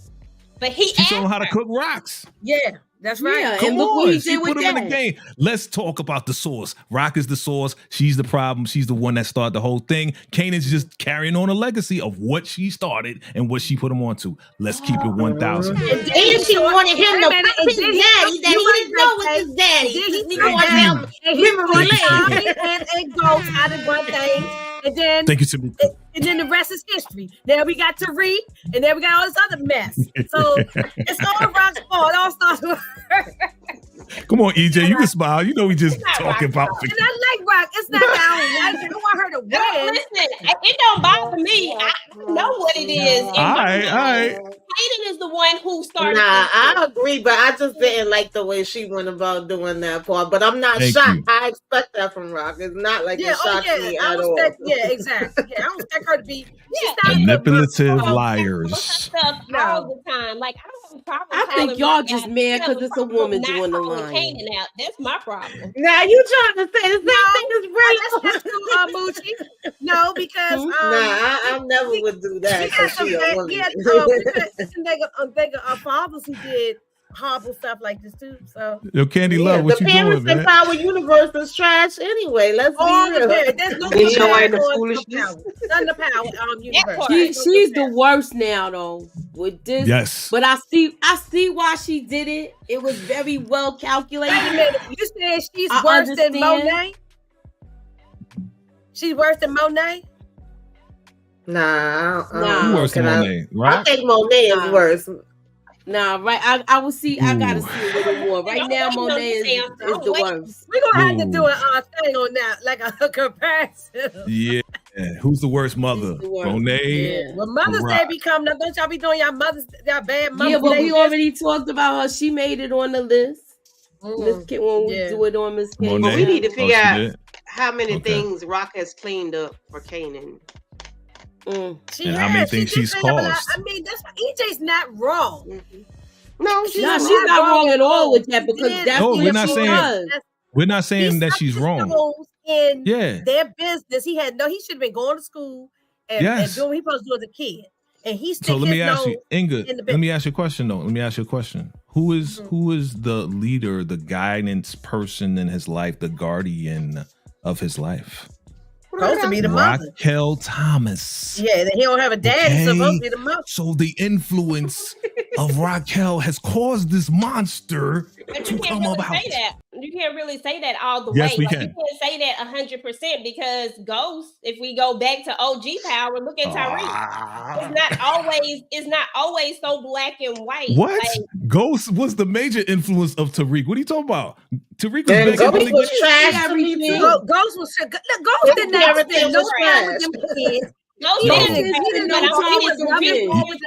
S6: But she
S4: showed him how to cook rocks.
S2: Yeah. That's right.
S1: Yeah,
S4: Come
S1: and look
S4: on,
S1: what he
S4: she
S1: did
S4: put
S1: with
S4: him
S1: that.
S4: in the game. Let's talk about the source. Rock is the source. She's the problem. She's the one that started the whole thing. Kanan's just carrying on a legacy of what she started and what she put him onto. Let's keep it 1,000.
S5: And she wanted him to put his daddy that he didn't know was his daddy. He wanted him
S2: and goes out of one thing. And then,
S4: thank you, Tamika.
S2: And then the rest is history. Now we got Tariq, and then we got all this other mess. So it's all Rock's fault. It all starts with her.
S4: Come on, EJ, you can smile. You know we just talking about.
S2: And I like Rock. It's not that I want her to win.
S6: Listen, it don't bother me. I know what it is.
S4: All right.
S6: Kanan is the one who started.
S5: Nah, I agree, but I just didn't like the way she went about doing that part. But I'm not shocked. I expect that from Rock. It's not like it shocks me at all.
S2: Yeah, exactly. Yeah, I don't expect her to be
S4: manipulative liars.
S6: Stuff all the time. Like I don't have a problem.
S1: I think y'all just mad because it's a woman doing the line.
S6: Kanan out. That's my problem.
S5: Now you trying to say the same thing as
S2: real, Moochie? No, because
S5: I never would do that because she a woman.
S2: Our fathers who did horrible stuff like this too. So
S4: yo, Candy Love, what you doing, man?
S5: The parents in Power Universe is trash anyway. Let's be real.
S2: There's no None of Power Universe.
S1: She's the worst now though with this.
S4: Yes,
S1: but I see why she did it. It was very well calculated.
S2: Wait a minute. You said she's worse than Monet? She's worse than Monet?
S5: Nah,
S4: worse than Monet, right?
S5: I think Monet is worse.
S1: Nah, right. I will see. I gotta see a little more. Right now, Monet is the worst.
S2: We're gonna have to do a thing on that, like a comparison.
S4: Yeah. Who's the worst mother? Monet.
S2: Yeah. Well, Mother's Day be coming up. Don't y'all be doing y'all bad Mother's Day?
S1: Yeah, but we already talked about her. She made it on the list. Miss Kim, when we do it on Miss Kim.
S3: But we need to figure out how many things Rock has cleaned up for Kanan.
S4: And how many things she's caused.
S2: I mean, that's EJ's not wrong.
S3: Mm-hmm. No, she's
S1: not wrong at all with that because that's what
S4: we're not
S1: she
S4: saying.
S1: does.
S4: We're not saying that she's wrong.
S2: In their business, he should have been going to school and doing what he supposed to do as a kid. and he
S4: So let me ask you, Inga. Let me ask you a question though. Let me ask you a question. Who is the leader, the guidance person in his life, the guardian of his life?
S2: Supposed to be the mother.
S4: Raquel Thomas.
S2: Yeah, he don't have a daddy, so supposed to be the mother.
S4: So the influence of Raquel has caused this monster to come about.
S6: You can't really say that all the
S4: yes,
S6: way.
S4: We
S6: like,
S4: can.
S6: You can't say that 100% because Ghost, if we go back to OG power, look at Tariq. It's not always so black and white.
S4: What?
S6: Like,
S4: Ghost was the major influence of Tariq. What are you talking about? Tariq
S5: was Ghost was trash to me too.
S2: Ghost was Ghost did not spend no time with them kids.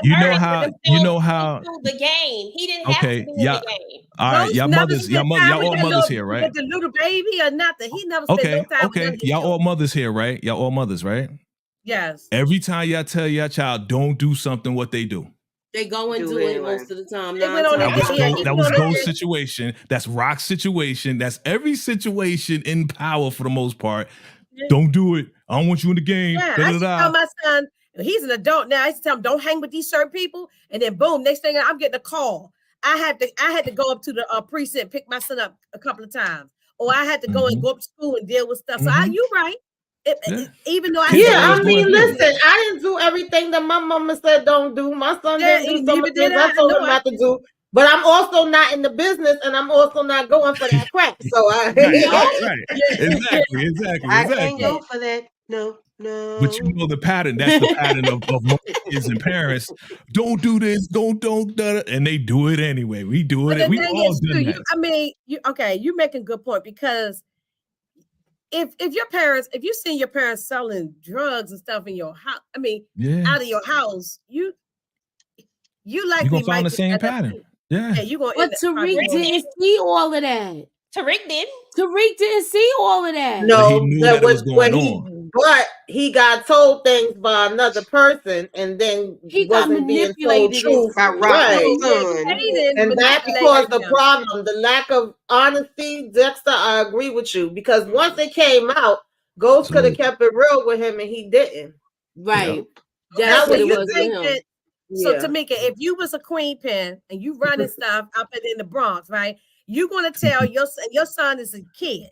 S6: You know
S4: how
S6: the game. He didn't have to be in the game.
S4: All right, y'all all mothers here, right?
S2: With the little baby or nothing. He never spent no time with them.
S4: Y'all all mothers here, right? Y'all all mothers, right?
S2: Yes.
S4: Every time y'all tell your child don't do something, what they do?
S1: They go and do it most of the time.
S4: That was Ghost's situation. That's Rock's situation. That's every situation in power for the most part. Don't do it. I don't want you in the game.
S2: Yeah, I tell my son, he's an adult now. I used to tell him, don't hang with these certain people. And then boom, next thing I'm getting a call. I had to go up to the precinct, pick my son up a couple of times. Or I had to go and go up to school and deal with stuff. So you're right. Even though
S5: I mean, listen, I didn't do everything that my mama said don't do. My son didn't do some of the things I told him not to do. But I'm also not in the business, and I'm also not going for that crap. So
S4: Exactly.
S3: I can't go for that. No.
S4: But you know the pattern. That's the pattern of most kids and parents. Don't do this. Don't and they do it anyway. We do it. We all do that.
S2: You make a good point because if you see your parents selling drugs and stuff in your house, out of your house, you likely
S4: gonna find the same pattern. Yeah,
S2: you going.
S1: But Tariq didn't see all of that.
S6: Tariq did.
S1: Tariq didn't see all of that.
S5: No,
S4: he knew that was going on.
S5: But he got told things by another person, and then
S1: he got manipulated
S5: by and that caused the problem. The lack of honesty, Dexter. I agree with you because once it came out, Ghost could have kept it real with him, and he didn't.
S1: Right.
S2: That's what it was with him. So Tamika, if you was a queen pin and you running stuff up in the Bronx, right? You're gonna tell your son is a kid.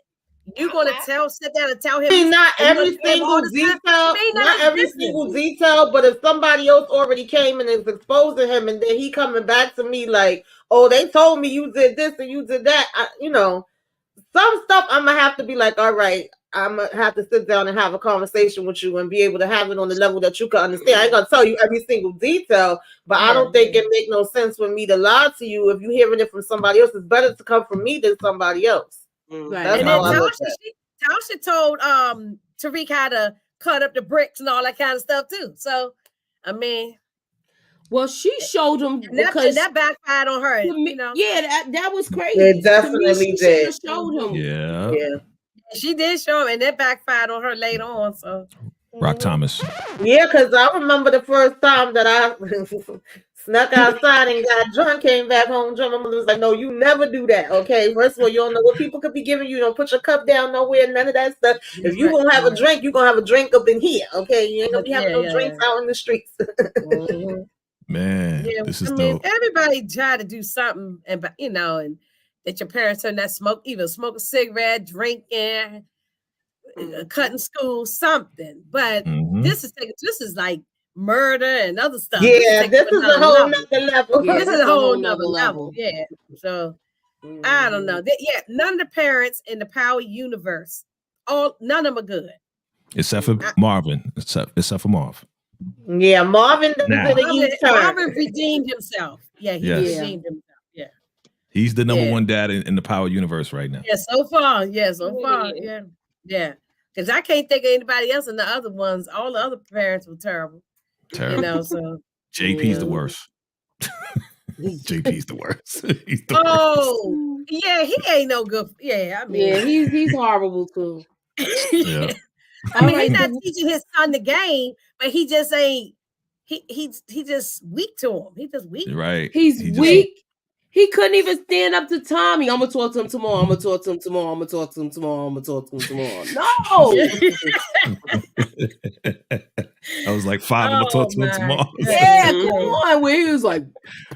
S2: You're gonna sit down and tell him.
S5: Not every single detail, not every single detail, but if somebody else already came and is exposing him, and then he coming back to me like, "Oh, they told me you did this and you did that," some stuff I'm gonna have to be like, "All right, I'm gonna have to sit down and have a conversation with you and be able to have it on the level that you can understand." I ain't gonna tell you every single detail, but I don't think it make no sense for me to lie to you. If you're hearing it from somebody else, it's better to come from me than somebody else.
S1: Right.
S2: And then Tasha told Tariq how to cut up the bricks and all that kind of stuff too. So,
S1: well, she showed him because
S2: that backfired on her.
S1: Yeah, that was crazy.
S5: It definitely did.
S1: Showed him.
S4: Yeah.
S2: She did show him, and that backfired on her later on. So,
S4: Rock Thomas.
S5: Yeah, because I remember the first time that I snuck outside and got drunk, came back home drunk. My mother was like, "No, you never do that. Okay, first of all, you don't know what people could be giving you. Don't put your cup down nowhere. None of that stuff. If you gonna have a drink, you gonna have a drink up in here. Okay, you ain't gonna be having no drinks out in the streets."
S4: Man, this is dope.
S2: Everybody try to do something, and that your parents are not either smoke a cigarette, drinking, cutting school, something. But this is like murder and other stuff.
S5: Yeah, this is a whole nother level.
S2: This is a whole nother level. Yeah. So I don't know. None of the parents in the Power universe, none of them are good.
S4: Except for Marvin. Except for Marv.
S5: Yeah, Marvin
S2: redeemed himself. Yeah, he redeemed himself. Yeah.
S4: He's the number one dad in the Power universe right now.
S2: Yeah, so far. Yeah. Yeah. Because I can't think of anybody else in the other ones. All the other parents were terrible. So
S4: JP's the worst. JP's the worst. He's the worst.
S2: Yeah, he ain't no good. Yeah,
S1: he's horrible too.
S4: Yeah.
S2: He's not teaching his son the game, but he just ain't. He just weak to him. He just weak.
S4: Right.
S1: He's weak. He couldn't even stand up to Tommy. I'm gonna talk to him tomorrow. I'm gonna talk to him tomorrow. I'm gonna talk to him tomorrow. I'm gonna talk to him tomorrow. No.
S4: I was like, "5, I'm gonna talk to him tomorrow."
S1: Yeah, come on. Where he was like,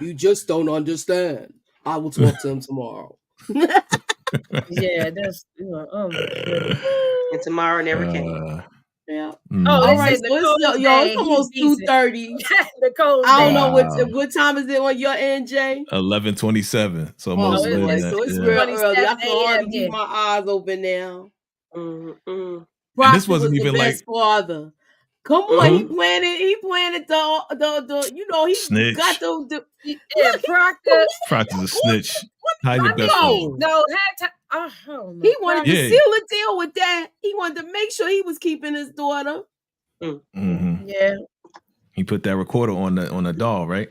S1: "You just don't understand. I will talk to him tomorrow."
S2: Yeah, that's oh my goodness.
S3: And tomorrow never came.
S1: Yeah.
S2: All right, so
S1: it's almost 2:30.
S2: Nicole's
S1: I don't know what time is it on your end, Jay?
S4: 11:27. So almost
S1: so it's real early. I can hardly keep my eyes open now.
S4: And
S1: this wasn't even the best father. Come on, he planted the he
S4: snitch.
S1: got the
S4: Proctor's a snitch. How you best
S1: he wanted to seal a deal with that. He wanted to make sure he was keeping his daughter.
S2: Yeah.
S4: He put that recorder on the doll, right?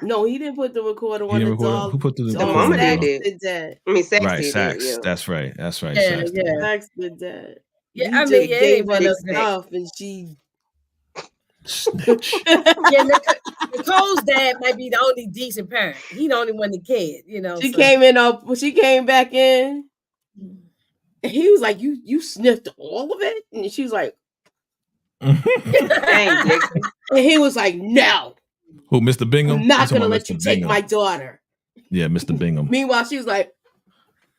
S1: No, he didn't put the recorder on the doll.
S4: Who put the
S3: mama
S1: did
S3: that? I mean, Sax did
S4: Sax.
S3: Yeah.
S4: That's right. That's right.
S2: Yeah,
S1: Sax did that.
S2: Yeah,
S1: he I mean, gave her the stuff, and she.
S4: Snitch.
S2: Nicole's dad might be the only decent parent. He the only one that cared,
S1: She came in she came back in. And he was like, "You sniffed all of it?" And she was like, and he was like, "No."
S4: Who, Mr. Bingham?
S1: I'm not gonna let you take my daughter.
S4: Yeah, Mr. Bingham.
S1: Meanwhile, she was like,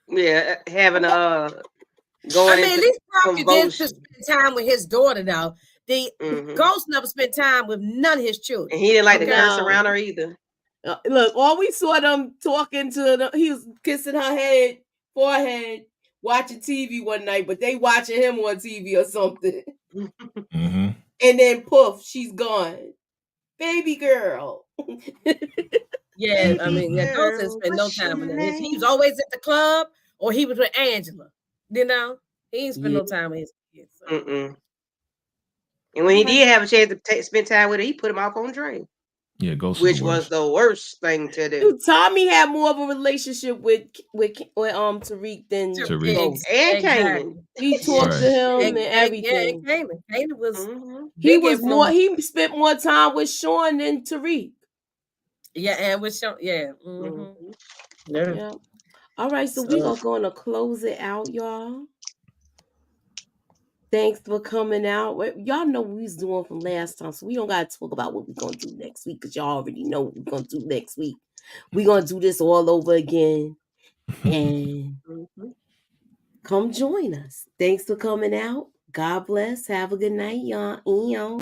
S3: "Yeah, having
S2: going." I mean, at least Proctor did spend time with his daughter now. The Ghost never spent time with none of his children.
S3: And he didn't like to curse around her either.
S1: Look, all we saw them talking he was kissing her forehead, watching TV one night, but they watching him on TV or something. And then poof, she's gone. Baby girl.
S2: Yeah, I mean, Ghost didn't spend no time with him. He was always at the club or he was with Angela. He didn't spend no time with his kids. So.
S3: And when he did have a chance to spend time with her, he put him off on Dre.
S4: Yeah, Ghost.
S3: Which was the worst thing to do.
S1: Tommy had more of a relationship with Tariq than
S3: Tariq and Kanan.
S1: He talked to him and everything.
S2: Yeah, Kanan was.
S1: He spent more time with Sean than Tariq.
S2: Yeah, and with Sean. Yeah.
S1: Yeah. All right, so we are going to close it out, y'all. Thanks for coming out. Y'all know what we was doing from last time, so we don't got to talk about what we're going to do next week because y'all already know what we're going to do next week. We're going to do this all over again. And come join us. Thanks for coming out. God bless. Have a good night, y'all.